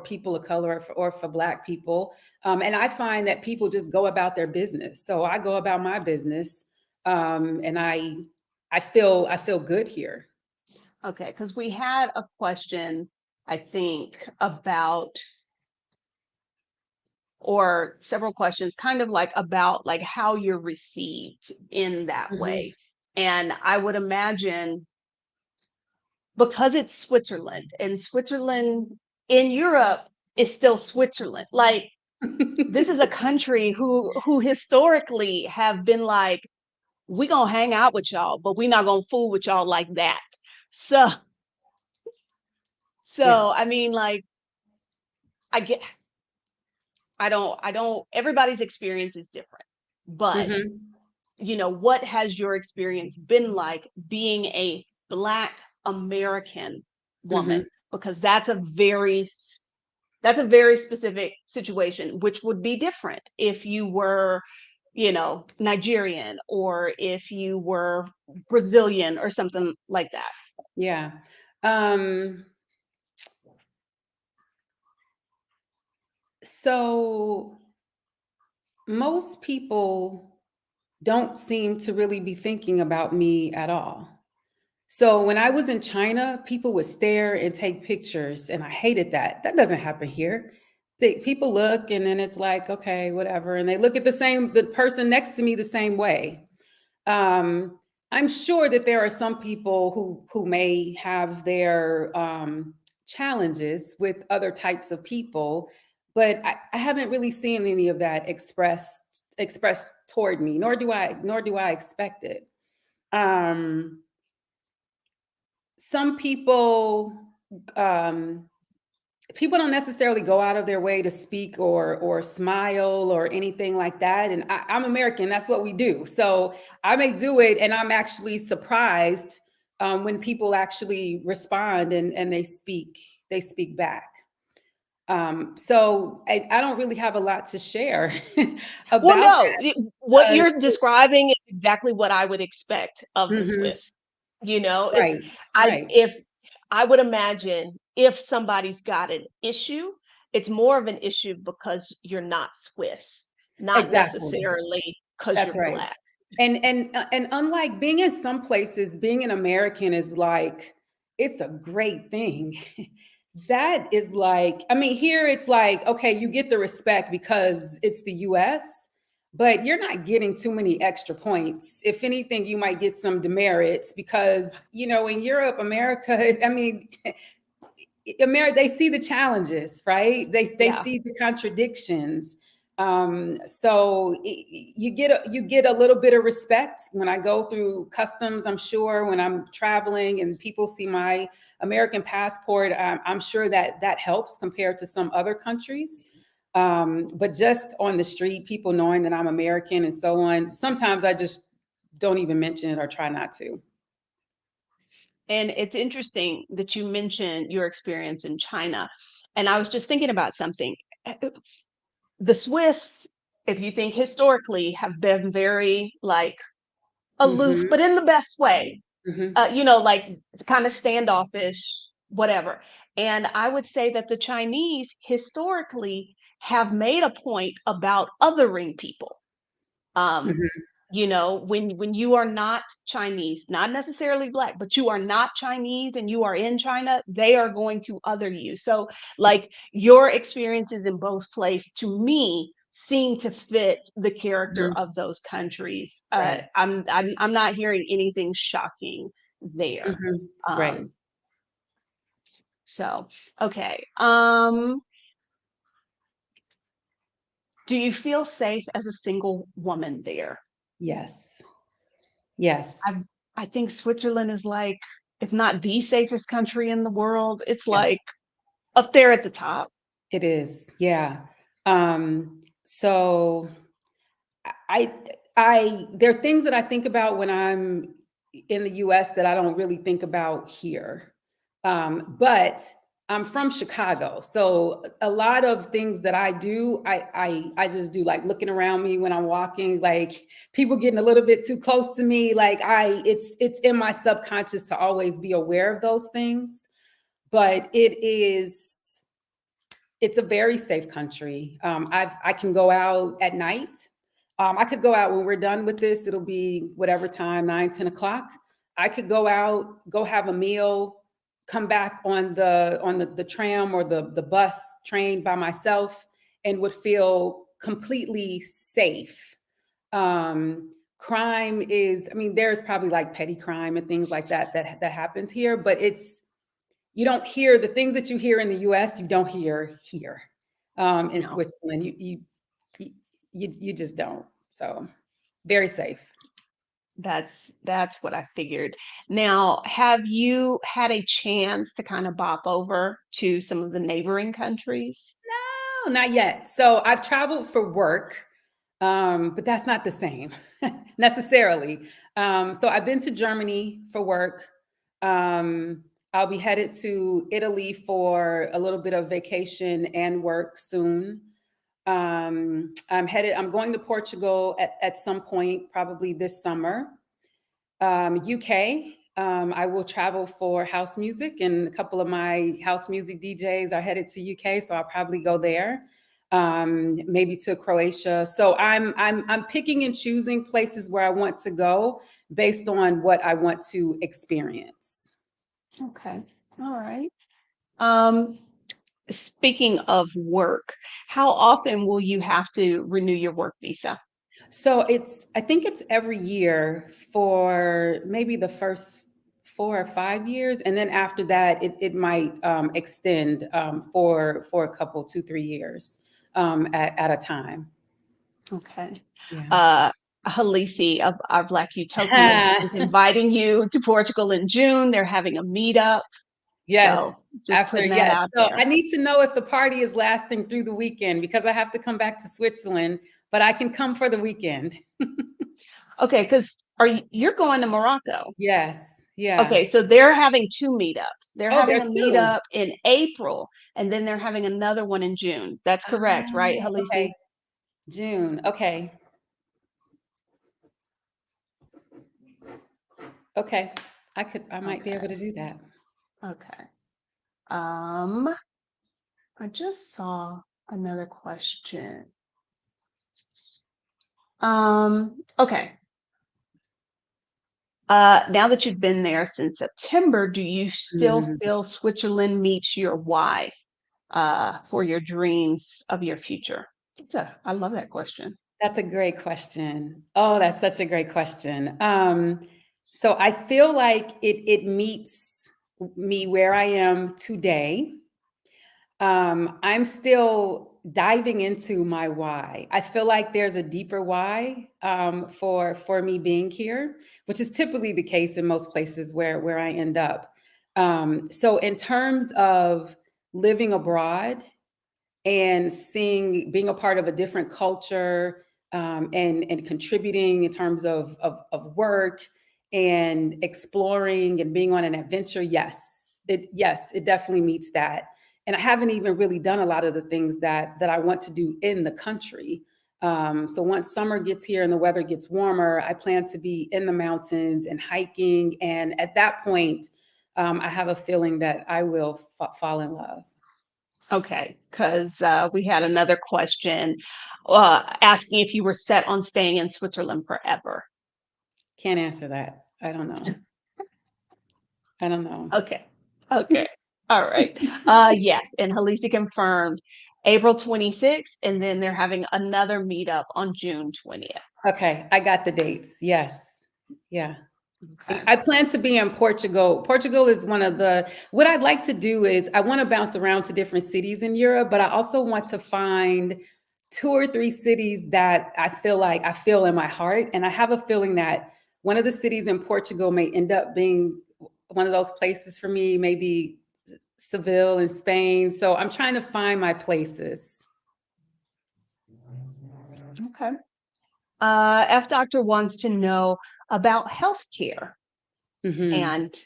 people of color or for Black people. And I find that people just go about their business. So I go about my business, and I feel good here. Okay, because we had a question, I think, about, or several questions kind of like about like how you're received in that Mhm. way. And I would imagine, because it's Switzerland, and Switzerland in Europe is still Switzerland. Like, this is a country who historically have been like, we gonna hang out with y'all, but we not gonna fool with y'all like that. So Yeah. I mean, like, I get, I don't, everybody's experience is different. But, Hmm. what has your experience been like being a Black American woman? Hmm. Because that's a very specific situation, which would be different if you were, Nigerian, or if you were Brazilian or something like that. Yeah. Um, so most people don't seem to really be thinking about me at all. So when I was in China, people would stare and take pictures, and I hated that. That doesn't happen here. People look, and then it's like, okay, whatever, and they look at the person next to me the same way. Um, I'm sure that there are some people who may have their challenges with other types of people, but I haven't really seen any of that expressed toward me, nor do I expect it. Um, some um, people don't necessarily go out of their way to speak or smile or anything like that. And I'm American. That's what we do. So I may do it, and I'm actually surprised when people actually respond and they speak back. So I don't really have a lot to share Well, about no, what that. you're describing is exactly what I would expect of the Mhm. Swiss. It's, Right, I right, if I would imagine, if somebody's got an issue, it's more of an issue because you're not Swiss, not exactly. necessarily because That's you're right. Black. And unlike being in some places, being an American is like, it's a great thing. That is like, I mean, here it's like, okay, you get the respect because it's the US, but you're not getting too many extra points. If anything, you might get some demerits because, in Europe, America, I mean, America, they see the challenges, right? They Yeah. see the contradictions. So you get a little bit of respect when I go through customs. I'm sure when I'm traveling and people see my American passport, I'm sure that helps compared to some other countries. But just on the street, people knowing that I'm American and so on, sometimes I just don't even mention it or try not to. And it's interesting that you mentioned your experience in China. And I was just thinking about something. The Swiss, if you think historically, have been very like aloof, Hmm. but in the best way. Hmm. Like, kind of standoffish, whatever. And I would say that the Chinese historically have made a point about othering people. Um, Hmm. when you are not Chinese, not necessarily Black, but you are not Chinese and you are in China, they are going to other you. So, like, your experiences in both places, to me, seem to fit the character Hmm. of those countries. Right. I'm not hearing anything shocking there. Hmm. Right. Um, so okay. Do you feel safe as a single woman there? Yes. Yes. I I think Switzerland is like, if not the safest country in the world, it's Yeah, like up there at the top. it is. Yeah. So I there are things that I think about when I'm in the US that I don't really think about here. But I'm from Chicago, so a lot of things that I do, I just do, like looking around me when I'm walking, like people getting a little bit too close to me. Like it's in my subconscious to always be aware of those things. But it's a very safe country. I can go out at night. I could go out when we're done with this. It'll be whatever time, 9, 10 o'clock. I could go out, go have a meal, come back on the tram or the bus train by myself, and would feel completely safe. Crime is, I mean, there's probably like petty crime and things like that happens here, but you don't hear the things that you hear in the US, you don't hear here. In No, Switzerland, you just don't. So very safe. that's what I figured. Now, have you had a chance to kind of bop over to some of the neighboring countries? No, not yet. So I've traveled for work, but that's not the same necessarily. So I've been to Germany for work. I'll be headed to Italy for a little bit of vacation and work soon. I'm going to Portugal at some point, probably this summer. UK, I will travel for house music, and a couple of my house music DJs are headed to UK, so I'll probably go there. Maybe to Croatia. So I'm picking and choosing places where I want to go based on what I want to experience. Okay. All right. Um, Speaking of work, how often will you have to renew your work visa? So I think it's every year for maybe the first 4 or 5 years, and then after that, it might extend for a couple, 2, 3 years at a time. Okay. Yeah. Uh, Halisi of our Black Utopia is inviting you to Portugal in June. They're having a meetup. Yes. So just putting that Yes. out So I there. need to know if the party is lasting through the weekend because I have to come back to Switzerland, but I can come for the weekend. Okay, because you're going to Morocco? Yes. Yeah. Okay, so they're having two meetups. They're Oh, having there a too. meetup in April, and then they're having another one in June. That's correct, right, Oh, okay. Halisi? June. Okay. Okay. I might be able to Okay, do that. okay. Um, I just saw another question. Okay. Now that you've been there since September, do you still Mhm. feel Switzerland meets your why for your dreams of your future? I love that question. That's a great question. Oh, that's such a great question. So I feel like it meets me where I am today. I'm still diving into my why. I feel like there's a deeper why for me being here, which is typically the case in most places where I end up. So in terms of living abroad and being a part of a different culture, and contributing in terms of work and exploring and being on an adventure, yes, it definitely meets that. And I haven't even really done a lot of the things that I want to do in the country. So once summer gets here and the weather gets warmer, I plan to be in the mountains and hiking, and at that point, I have a feeling that I will fall in love. Okay, because we had another question asking if you were set on staying in Switzerland forever. Can't answer that. I don't know. I don't know. Okay, okay, all right. Yes, and Halisi confirmed April 26th, and then they're having another meetup on June 20th. Okay, I got the dates. Yes. Yeah. Okay. I plan to be in Portugal. Portugal is what I'd like to do is I want to bounce around to different cities in Europe, but I also want to find 2 or 3 cities that I feel like I feel in my heart. And I have a feeling that one of the cities in Portugal may end up being one of those places for me, maybe Seville in Spain. So I'm trying to find my places. Okay. F Doctor wants to know about healthcare Mhm. and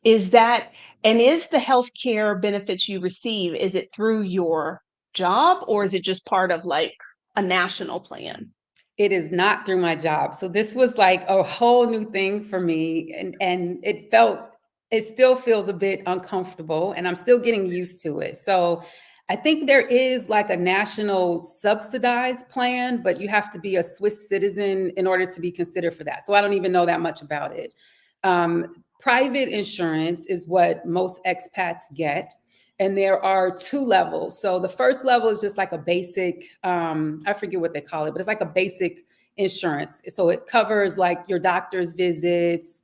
Is that, and is the healthcare benefits you receive, is it through your job or is it just part of like a national plan? It is not through my job. So this was like a whole new thing for me. And it still feels a bit uncomfortable and I'm still getting used to it. So I think there is like a national subsidized plan, but you have to be a Swiss citizen in order to be considered for that. So I don't even know that much about it. Private insurance is what most expats get. And there are two levels. So the first level is just like a basic, I forget what they call it, but it's like a basic insurance. So it covers like your doctor's visits,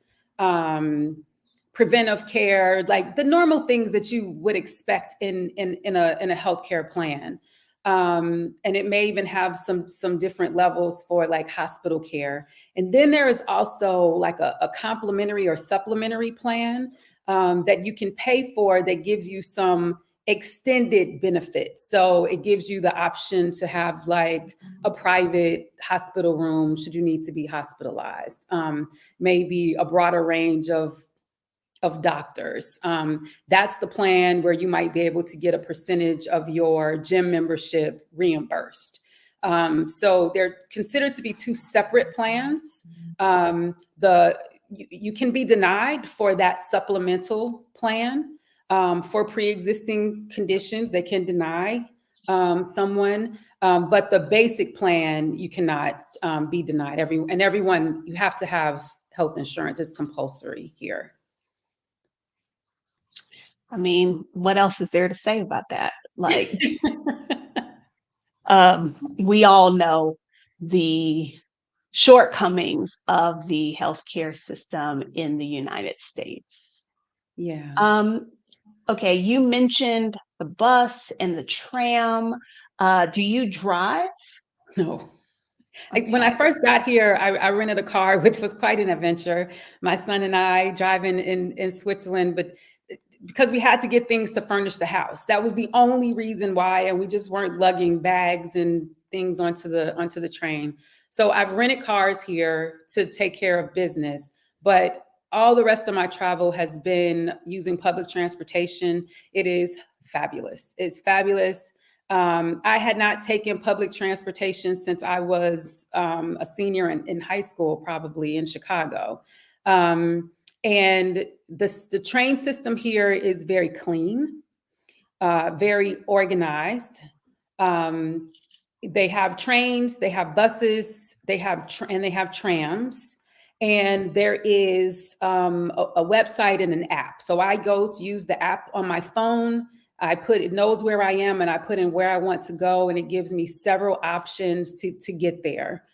preventive care, like the normal things that you would expect in a healthcare plan. And it may even have some different levels for like hospital care. And then there is also like a complementary or supplementary plan that you can pay for that gives you some extended benefits. So it gives you the option to have like a private hospital room should you need to be hospitalized, maybe a broader range of doctors. That's the plan where you might be able to get a percentage of your gym membership reimbursed. So they're considered to be two separate plans. You can be denied for that supplemental plan for pre-existing conditions. They can deny someone, but the basic plan you cannot be denied. Everyone, you have to have health insurance. It's compulsory here. I mean, what else is there to say about that? Like, we all know the shortcomings of the healthcare system in the United States. Yeah. Okay, you mentioned the bus and the tram. Do you drive? No. When I Okay. first got here, I rented a car, which was quite an adventure. My son and I driving in Switzerland, but because we had to get things to furnish the house. That was the only reason why, and we just weren't lugging bags and things onto the train. So I've rented cars here to take care of business, but all the rest of my travel has been using public transportation. It is fabulous. It's fabulous. I had not taken public transportation since I was a senior in high school, probably in Chicago. And the train system here is very clean, very organized. They have trains, they have buses, they have trams, and there is a website and an app. So I go to use the app on my phone. It knows where I am, and I put in where I want to go, and it gives me several options to get there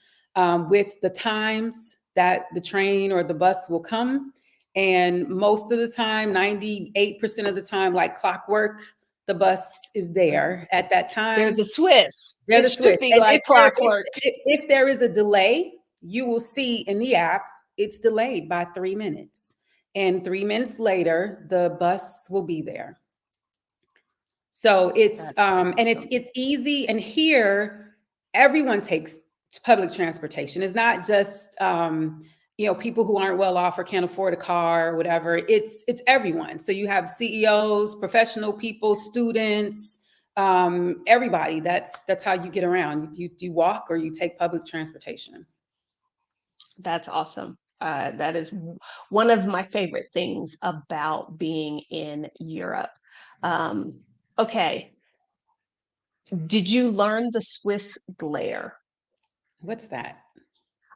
with the times that the train or the bus will come. And most of the time, 98% of the time, like clockwork, the bus is there at that They're time. the Swiss. They're It the should Swiss. be And like clockwork. if there is a delay, you will see in the app, it's delayed by 3 minutes. And 3 minutes later, the bus will be there. So it's it's easy. And here, everyone takes public transportation. It's not just people who aren't well off or can't afford a car or whatever. It's everyone. So you have CEOs, professional people, students, everybody. That's how you get around. You walk or you take public transportation. That's awesome. That is one of my favorite things about being in Europe. Okay. Did you learn the Swiss glare? What's that?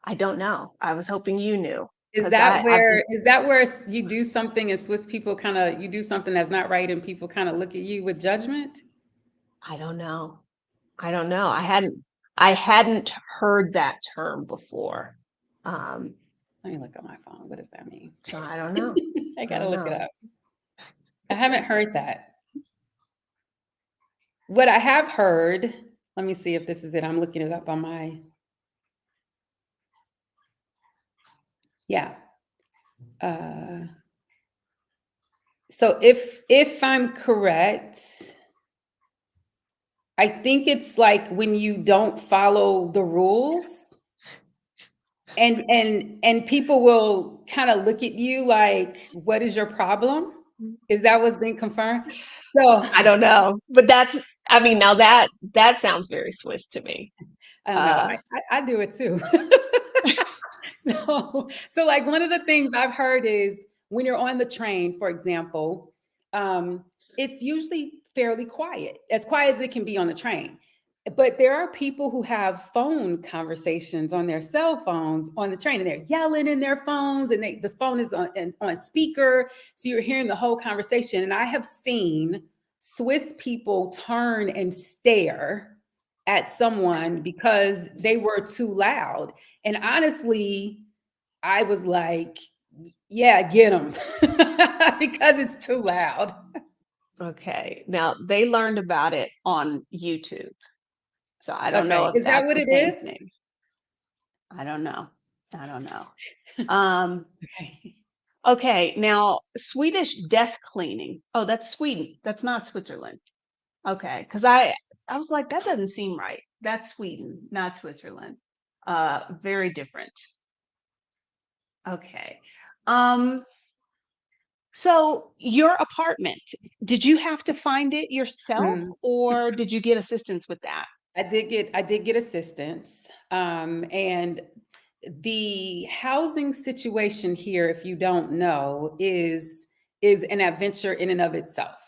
I don't know. I was hoping you knew Is because that I've where been, you do something and Swiss people you do something that's not right and people kind of look at you with judgment? I don't know. I don't know. I hadn't heard that term before. Um, Let me look at my phone. What does that mean? so I don't know. I I gotta don't look it know. up. I haven't heard that. What I have heard, let me see if this is it. I'm looking it up on my, yeah. So if I'm correct, I think it's like when you don't follow the rules. And people will kind of look at you like, what is your problem? Is that what's being confirmed? So I don't know, but I mean, now that sounds very Swiss to me. I don't know. Uh, I do it too. So like one of the things I've heard is when you're on the train, for example, it's usually fairly quiet, as quiet as it can be on the train. But there are people who have phone conversations on their cell phones on the train, and they're yelling in their phones, and the phone is on speaker, so you're hearing the whole conversation. And I have seen Swiss people turn and stare at someone because they were too loud. And honestly, I was like, yeah, get them because it's too loud. okay. Now they learned about it on YouTube. So I don't know Okay. if Is that that's what the it same is? thing. I don't know. I don't know. Um, Okay. okay. Now Swedish death cleaning. Oh, that's Sweden. That's not Switzerland. Okay. Because I was like, that doesn't seem right. That's Sweden, not Switzerland. Very different. Okay. Um, so your apartment, did you have to find it yourself Mm. or did you get assistance with that? I did get assistance. And the housing situation here, if you don't know, is an adventure in and of itself.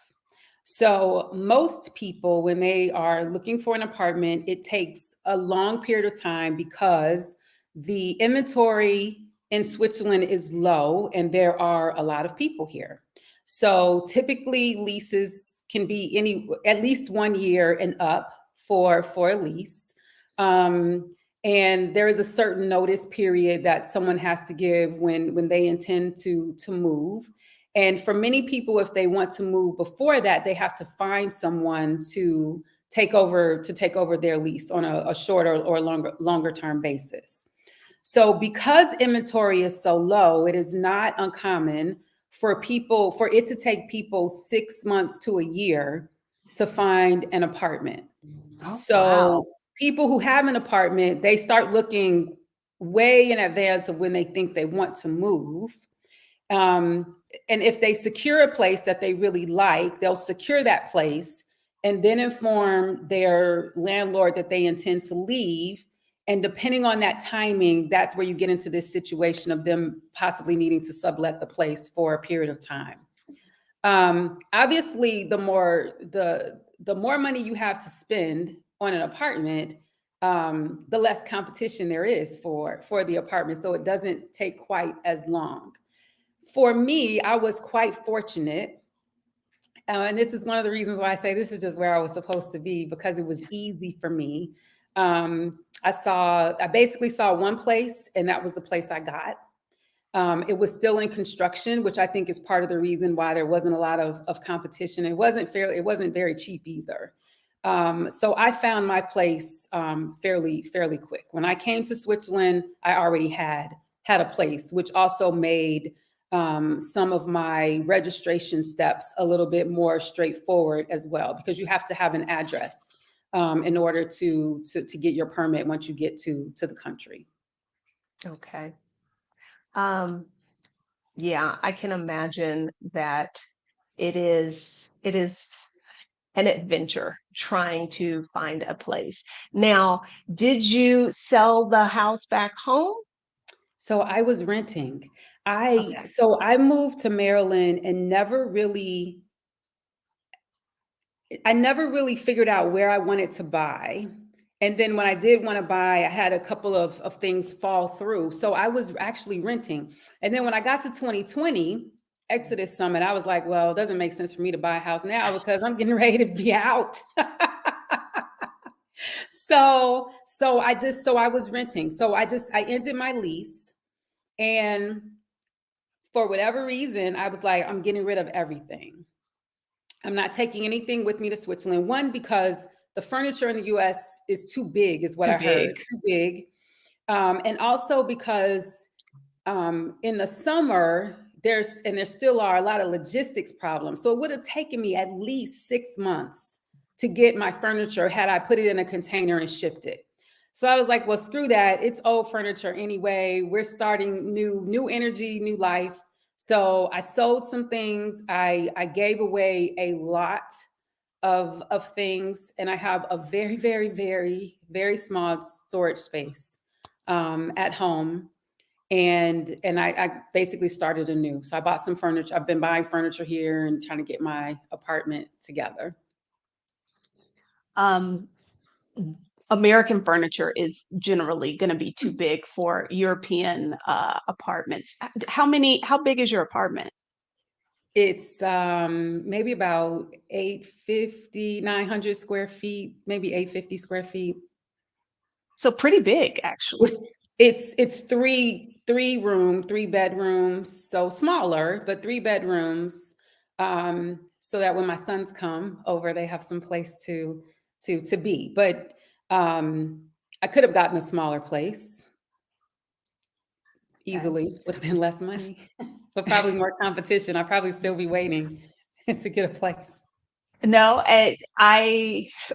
So most people, when they are looking for an apartment, it takes a long period of time because the inventory in Switzerland is low and there are a lot of people here. So typically leases can be at least 1 year and up for a lease. Um, and there is a certain notice period that someone has to give when they intend to move. And for many people, if they want to move before that, they have to find someone to take over their lease on a shorter or longer term basis. So because inventory is so low, it is not uncommon for it to take people 6 months to a year to find an apartment. Oh, wow. So people who have an apartment, they start looking way in advance of when they think they want to move. Um, and if they secure a place that they really like, they'll secure that place and then inform their landlord that they intend to leave. And depending on that timing, that's where you get into this situation of them possibly needing to sublet the place for a period of time. Obviously, the more money you have to spend on an apartment, the less competition there is for the apartment. So it doesn't take quite as long. For me, I was quite fortunate. And this is one of the reasons why I say this is just where I was supposed to be because it was easy for me. I basically saw one place, and that was the place I got. It was still in construction, which I think is part of the reason why there wasn't a lot of competition. It wasn't fair. It wasn't very cheap either. So I found my place fairly quick. When I came to Switzerland, I already had a place, which also made some of my registration steps a little bit more straightforward as well, because you have to have an address in order to get your permit once you get to the country. Okay. Um, yeah, I can imagine that it is an adventure trying to find a place. Now, did you sell the house back home? So I was renting. I Okay. so I moved to Maryland and never really figured out where I wanted to buy. And then when I did want to buy, I had a couple of things fall through. So I was actually renting. And then when I got to 2020, Exodus Summit, I was like, well, it doesn't make sense for me to buy a house now because I'm getting ready to be out. So I was renting. I ended my lease, and for whatever reason, I was like, I'm getting rid of everything. I'm not taking anything with me to Switzerland. One, because the furniture in the US is too big, is what Too I heard, big. too big. And also because in the summer, there still are a lot of logistics problems. So it would have taken me at least 6 months to get my furniture had I put it in a container and shipped it. So I was like, well, screw that. It's old furniture anyway. We're starting new energy, new life. So I sold some things. I gave away a lot of things, and I have a very, very, very, very small storage space at home. And I basically started anew. So I bought some furniture. I've been buying furniture here and trying to get my apartment together. Um, American furniture is generally going to be too big for European apartments. How big is your apartment? It's maybe about 850, 900 square feet, maybe 850 square feet. So pretty big, actually. It's three bedrooms, so smaller, but three bedrooms. So that when my sons come over, they have some place to be. But I could have gotten a smaller place Okay. easily, would have been less money, but probably more competition. I'd probably still be waiting to get a place. No,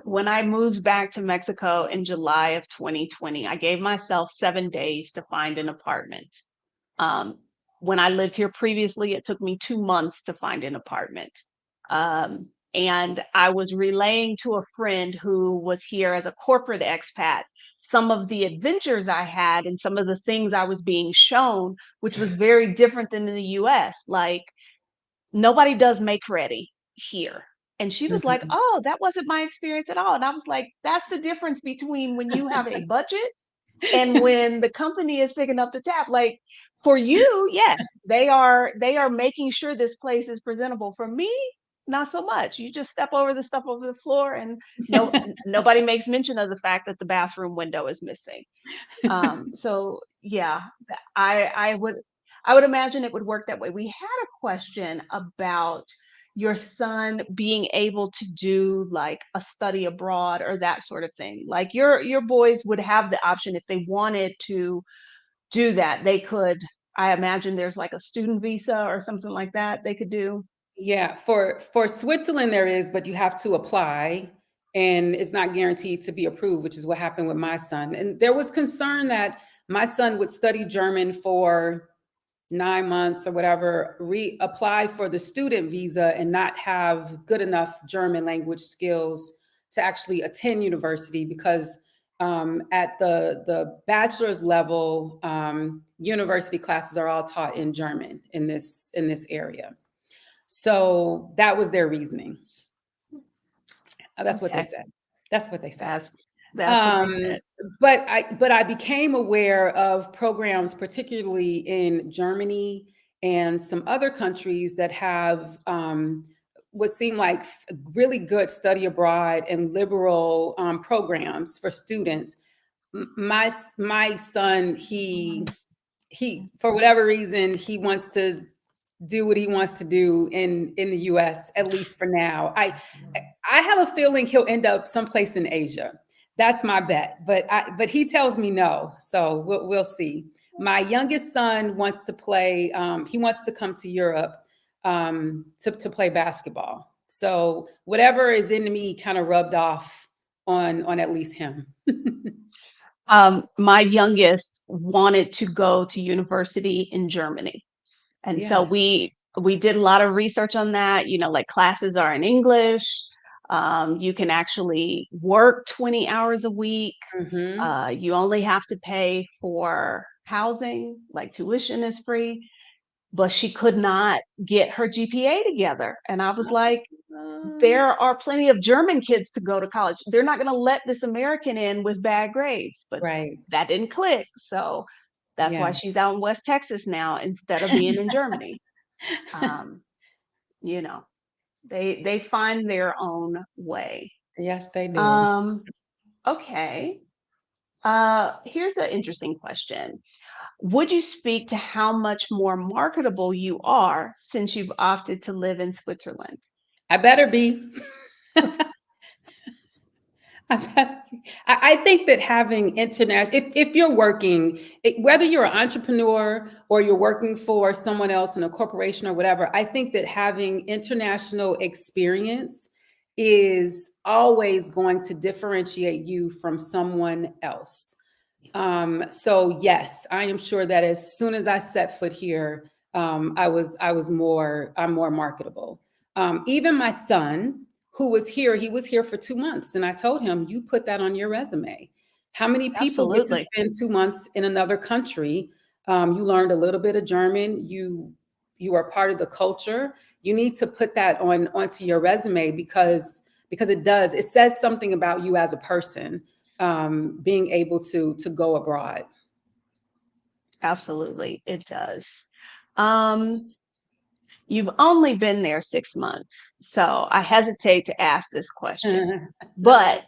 when I moved back to Mexico in July of 2020, I gave myself 7 days to find an apartment. Um, when I lived here previously, it took me 2 months to find an apartment. And I was relaying to a friend who was here as a corporate expat some of the adventures I had and some of the things I was being shown, which was very different than in the US. Like, nobody does make ready here. And she was like, Mhm. "Oh, that wasn't my experience at all." And I was like, "That's the difference between when you have a budget and when the company is picking up the tab." Like, for you, yes, they are making sure this place is presentable. For me, not so much. You just step over the stuff over the floor, and nobody makes mention of the fact that the bathroom window is missing. So yeah, I would imagine it would work that way. We had a question about your son being able to do like a study abroad or that sort of thing. Like your boys would have the option if they wanted to do that. They could, I imagine there's like a student visa or something like that they could do. Yeah, for Switzerland there is, but you have to apply and it's not guaranteed to be approved, which is what happened with my son. And there was concern that my son would study German for 9 months or whatever, reapply for the student visa and not have good enough German language skills to actually attend university because at the bachelor's level, university classes are all taught in German in this area. So that was their reasoning. That's what they Okay. said. That's what they said. That's what they Um, said. but I became aware of programs, particularly in Germany and some other countries that have what seem like really good study abroad and liberal programs for students. My son, he for whatever reason he wants to do what he wants to do in the US, at least for now. I have a feeling he'll end up someplace in Asia. That's my bet. But he tells me no. So we'll see. My youngest son wants to play, he wants to come to Europe to play basketball. So whatever is in me kind of rubbed off on at least him. My youngest wanted to go to university in Germany. And so Yeah. we did a lot of research on that. Like classes are in English. You can actually work 20 hours a week. Hmm. You only have to pay for housing, like tuition is free, but she could not get her GPA together. And I was like, there are plenty of German kids to go to college. They're not going to let this American in with bad grades, but Right. that didn't click. So that's why Yeah. she's out in West Texas now instead of being in Germany. Um, you know, they find their own way. Yes, they do. Um, okay. Here's an interesting question. Would you speak to how much more marketable you are since you've opted to live in Switzerland? I better be. I think that having international, if you're working, whether you're an entrepreneur or you're working for someone else in a corporation or whatever, I think that having international experience is always going to differentiate you from someone else. So yes, I am sure that as soon as I set foot here, I'm more marketable. Even my son, who was here, he was here for 2 months, and I told him, "You put that on your resume." How many people get to Absolutely. spend 2 months in another country? You learned a little bit of German. You are part of the culture. You need to put that onto your resume because it says something about you as a person, being able to go abroad. Absolutely. It does. Um, you've only been there 6 months, so I hesitate to ask this question, but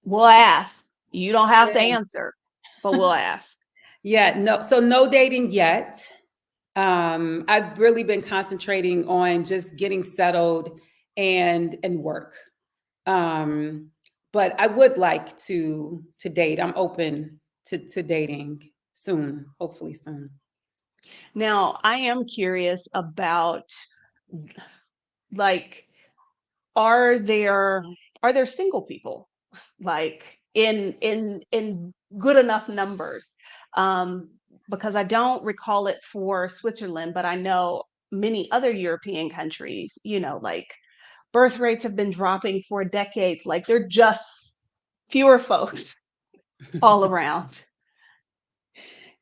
we'll ask. You don't have to answer, but we'll ask. Yeah, no, so no dating yet. I've really been concentrating on just getting settled and work. Um, but I would like to date. I'm open to dating soon, hopefully soon. Now, I am curious about, like, are there are there single people, like, in good enough numbers? Um, because I don't recall it for Switzerland, but I know many other European countries, like birth rates have been dropping for decades. Like, they're just fewer folks all around.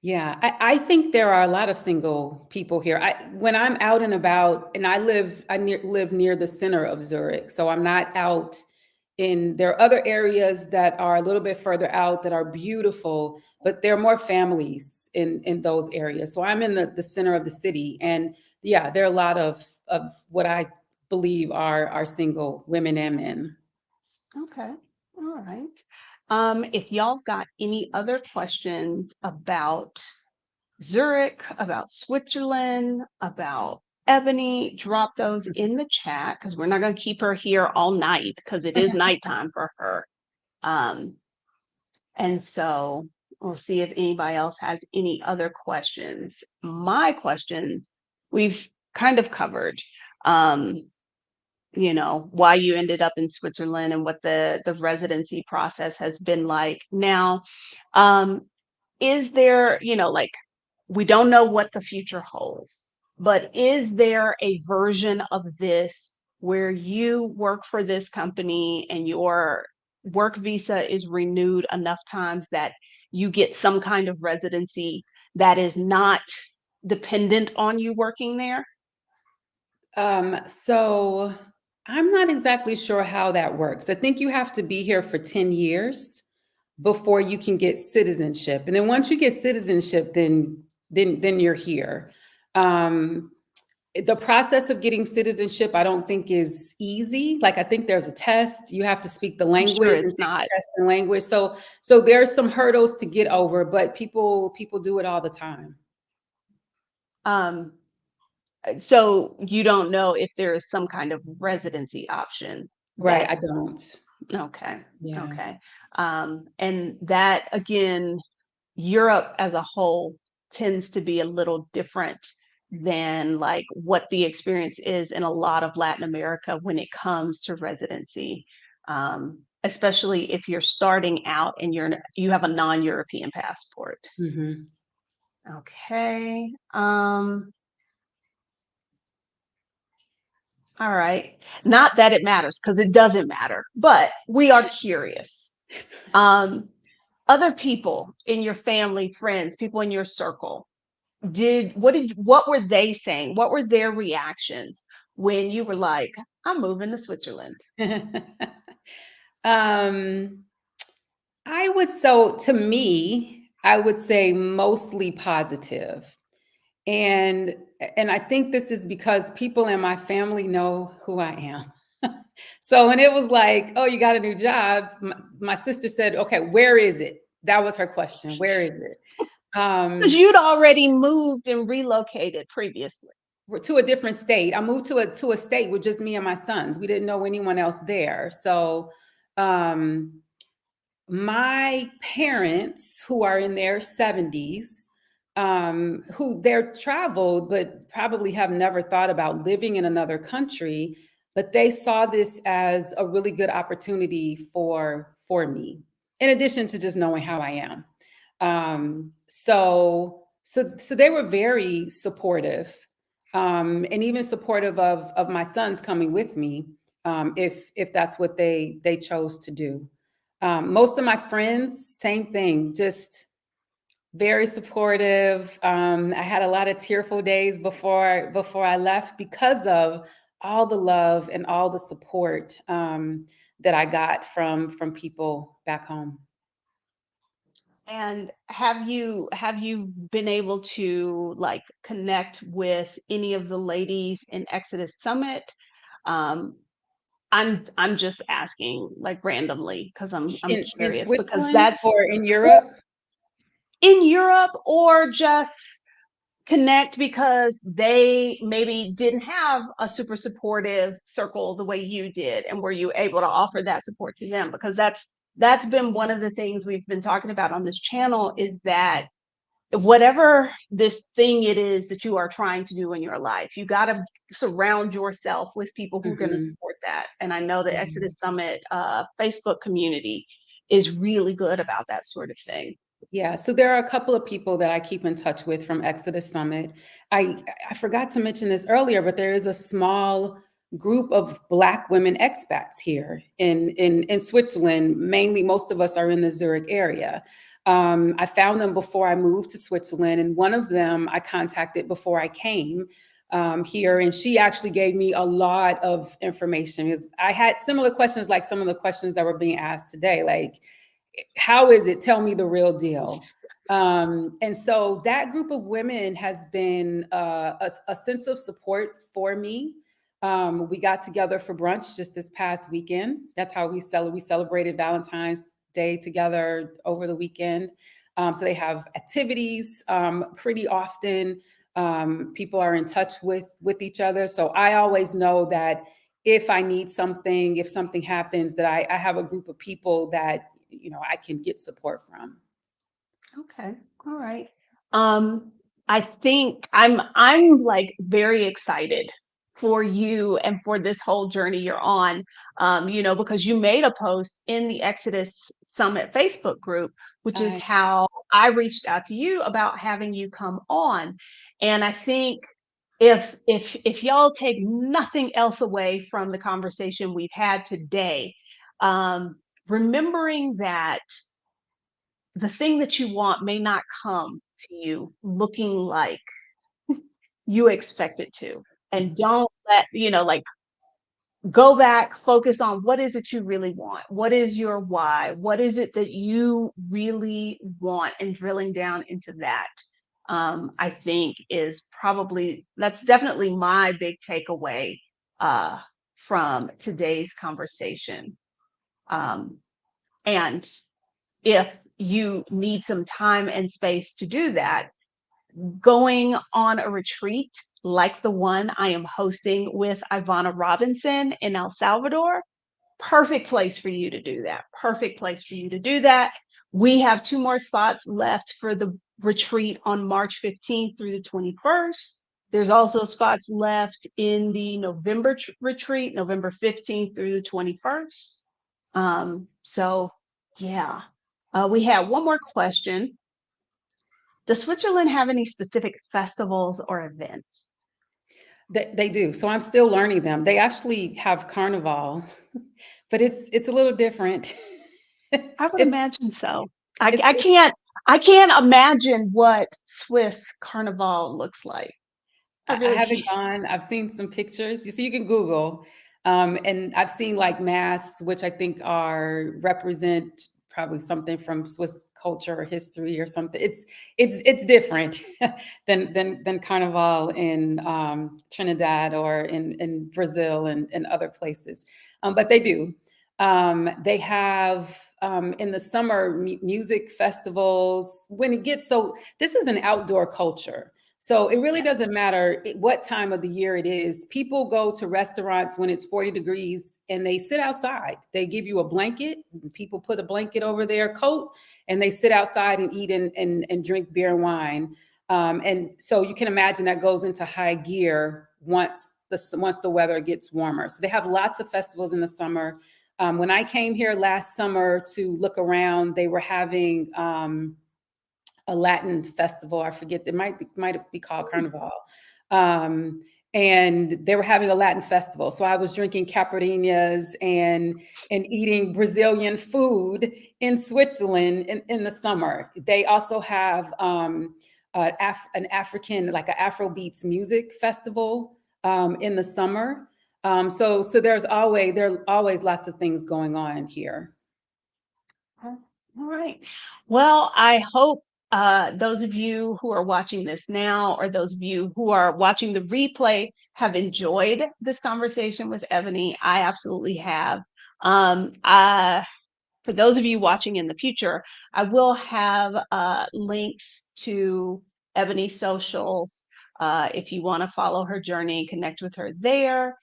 Yeah, I think there are a lot of single people here. When I'm out and about, and live near the center of Zurich, so I'm not out in. There are other areas that are a little bit further out that are beautiful, but there are more families in those areas. So I'm in the center of the city, and yeah, there are a lot of what I believe are single women and men. Okay. All right. If y'all got any other questions about Zurich, about Switzerland, about Ebony, drop those in the chat because we're not going to keep her here all night because it is nighttime for her. Um, and so we'll see if anybody else has any other questions. My questions we've kind of covered. Um, why you ended up in Switzerland and what the residency process has been like. Now, um, is there, like, we don't know what the future holds, but is there a version of this where you work for this company and your work visa is renewed enough times that you get some kind of residency that is not dependent on you working there? So I'm not exactly sure how that works. I think you have to be here for 10 years before you can get citizenship. And then once you get citizenship, then you're here. Um, the process of getting citizenship, I don't think is easy. Like I think there's a test. You have to speak the I'm sure language and it's take the not. test in language. So there's some hurdles to get over, but people do it all the time. Um, so you don't know if there is some kind of residency option Right. that. I don't. Okay. Yeah. Okay. And that, again, Europe as a whole tends to be a little different than like what the experience is in a lot of Latin America when it comes to residency. Especially if you're starting out and you have a non-European passport. Mhm. Okay. All right. Not that it matters, because it doesn't matter, but we are curious. Um, Other people in your family, friends, people in your circle, what were they saying? What were their reactions when you were like, I'm moving to Switzerland? Um, so to me, I would say mostly positive. And and I think this is because people in my family know who I am. So when it was like, "Oh, you got a new job," my sister said, "Okay, where is it?" That was her question. Where is it? Because Um, you'd already moved and relocated previously. to a different state. I moved to a state with just me and my sons. We didn't know anyone else there. So um my parents, who are in their 70s, who they're traveled but probably have never thought about living in another country, but they saw this as a really good opportunity for me, in addition to just knowing how I am. So they were very supportive, and even supportive of my sons coming with me, if that's what they chose to do. Most of my friends, same thing, just very supportive. I had a lot of tearful days before I left because of all the love and all the support that I got from people back home. And have you been able to like connect with any of the ladies in Exodus Summit? Um, I'm just asking like randomly because I'm In curious because Switzerland that's or in Europe? in Europe or just connect because they maybe didn't have a super supportive circle the way you did, and were you able to offer that support to them? Because that's been one of the things we've been talking about on this channel, is that whatever this thing it is that you are trying to do in your life, you got to surround yourself with people who are going to Mhm. support that. And I know the Mhm. Exodus Summit Facebook community is really good about that sort of thing. Yeah, so there are a couple of people that I keep in touch with from Exodus Summit. I I forgot to mention this earlier, but there is a small group of Black women expats here in Switzerland. Mainly, most of us are in the Zurich area. I found them before I moved to Switzerland, and one of them I contacted before I came here, and she actually gave me a lot of information because I had similar questions, like some of the questions that were being asked today, like how is it? Tell me the real deal. And so that group of women has been a sense of support for me. We got together for brunch just this past weekend. That's how we celebrated Valentine's Day together over the weekend. So they have activities pretty often. People are in touch with each other. So I always know that if I need something, if something happens, that I have a group of people that I can get support from. Okay. All right. Um, I think I'm like very excited for you and for this whole journey you're on. Because you made a post in the Exodus Summit Facebook group, which is I how I reached out to you about having you come on. And I think if y'all take nothing else away from the conversation we've had today, remembering that the thing that you want may not come to you looking like you expect it to. And don't let, like, go back, focus on what is it you really want? What is your why? What is it that you really want? And drilling down into that, I think that's definitely my big takeaway uh, from today's conversation. Um, and if you need some time and space to do that, going on a retreat like the one I am hosting with Ivana Robinson in El Salvador, perfect place for you to do that. Perfect place for you to do that. We have two more spots left for the retreat on March 15th through the 21st. There's also spots left in the November retreat, November 15th through the 21st. So, yeah. We have one more question. Does Switzerland have any specific festivals or events? They do. So I'm still learning them. They actually have carnival, but it's a little different. I would it's imagine so. I, it's I can't I can't imagine what Swiss Carnival looks like. I I really haven't can't. gone. I've seen some pictures. You can Google, and I've seen like masks, which I think are represent probably something from Swiss culture or history or something. It's different than Carnival in Trinidad or in Brazil and other places, but they do. They have in the summer music festivals. When it gets so, this is an outdoor culture. So it really Yes. doesn't matter what time of the year it is. People go to restaurants when it's 40 degrees and they sit outside. They give you a blanket. People put a blanket over their coat and they sit outside and eat and drink beer and wine. And so you can imagine that goes into high gear once once the weather gets warmer. So they have lots of festivals in the summer. When I came here last summer to look around, they were having a Latin festival. I forget, it might be called Carnival. And they were having a Latin festival. So I was drinking caipirinhas and eating Brazilian food in Switzerland in the summer. They also have an African, like an Afrobeats music festival in the summer. So there are always lots of things going on here. All right. Well, I hope those of you who are watching this now, or those of you who are watching the replay, have enjoyed this conversation with Ebony. I absolutely have. For those of you watching in the future, I will have links to Ebony's socials if you want to follow her journey and connect with her there.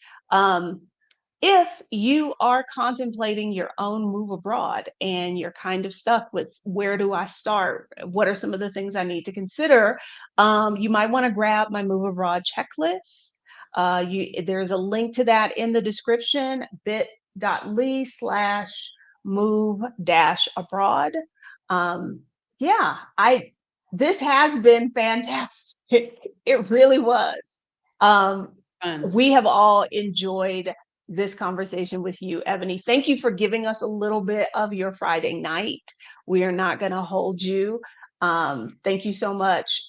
If you are contemplating your own move abroad and you're kind of stuck with, where do I start? What are some of the things I need to consider? You might want to grab my move abroad checklist. There's a link to that in the description, bit.ly/move-abroad. Yeah, this has been fantastic. It really was. Fun. We have all enjoyed this conversation with you, Ebony. Thank you for giving us a little bit of your Friday night. We are not going to hold you. Thank you so much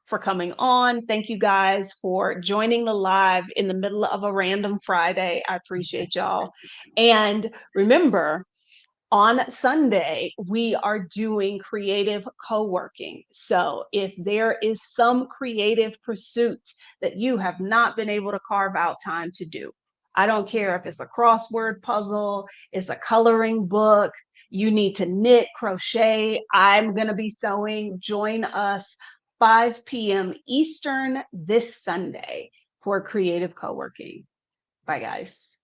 for coming on. Thank you guys for joining the live in the middle of a random Friday. I appreciate y'all. And remember, on Sunday, we are doing creative co-working. So if there is some creative pursuit that you have not been able to carve out time to do, I don't care if it's a crossword puzzle, it's a coloring book, you need to knit, crochet, I'm going to be sewing. Join us 5 p.m. Eastern this Sunday for creative co-working. Bye, guys.